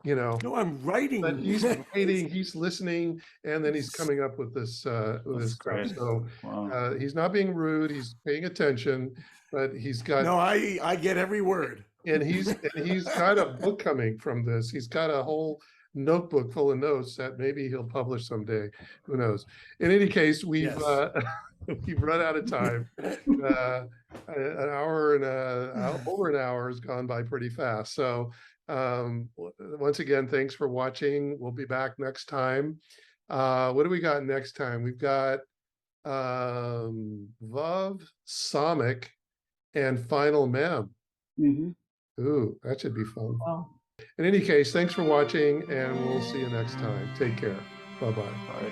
No, I'm writing. but he's waiting, he's listening, and then he's coming up with this That's stuff. great. So Wow. he's not being rude, he's paying attention, but he's got No, I get every word. and he's got a book coming from this. He's got a whole notebook full of notes that maybe he'll publish someday. Who knows? In any case, we've Yes. we've run out of time. An hour and over an hour has gone by pretty fast. So once again, thanks for watching. We'll be back next time. What do we got next time? We've got Vav, Samic, and Final Mem. Mhm. Ooh, that should be fun. Well, In any case, thanks for watching, and we'll see you next time. Take care. Bye-bye. Bye.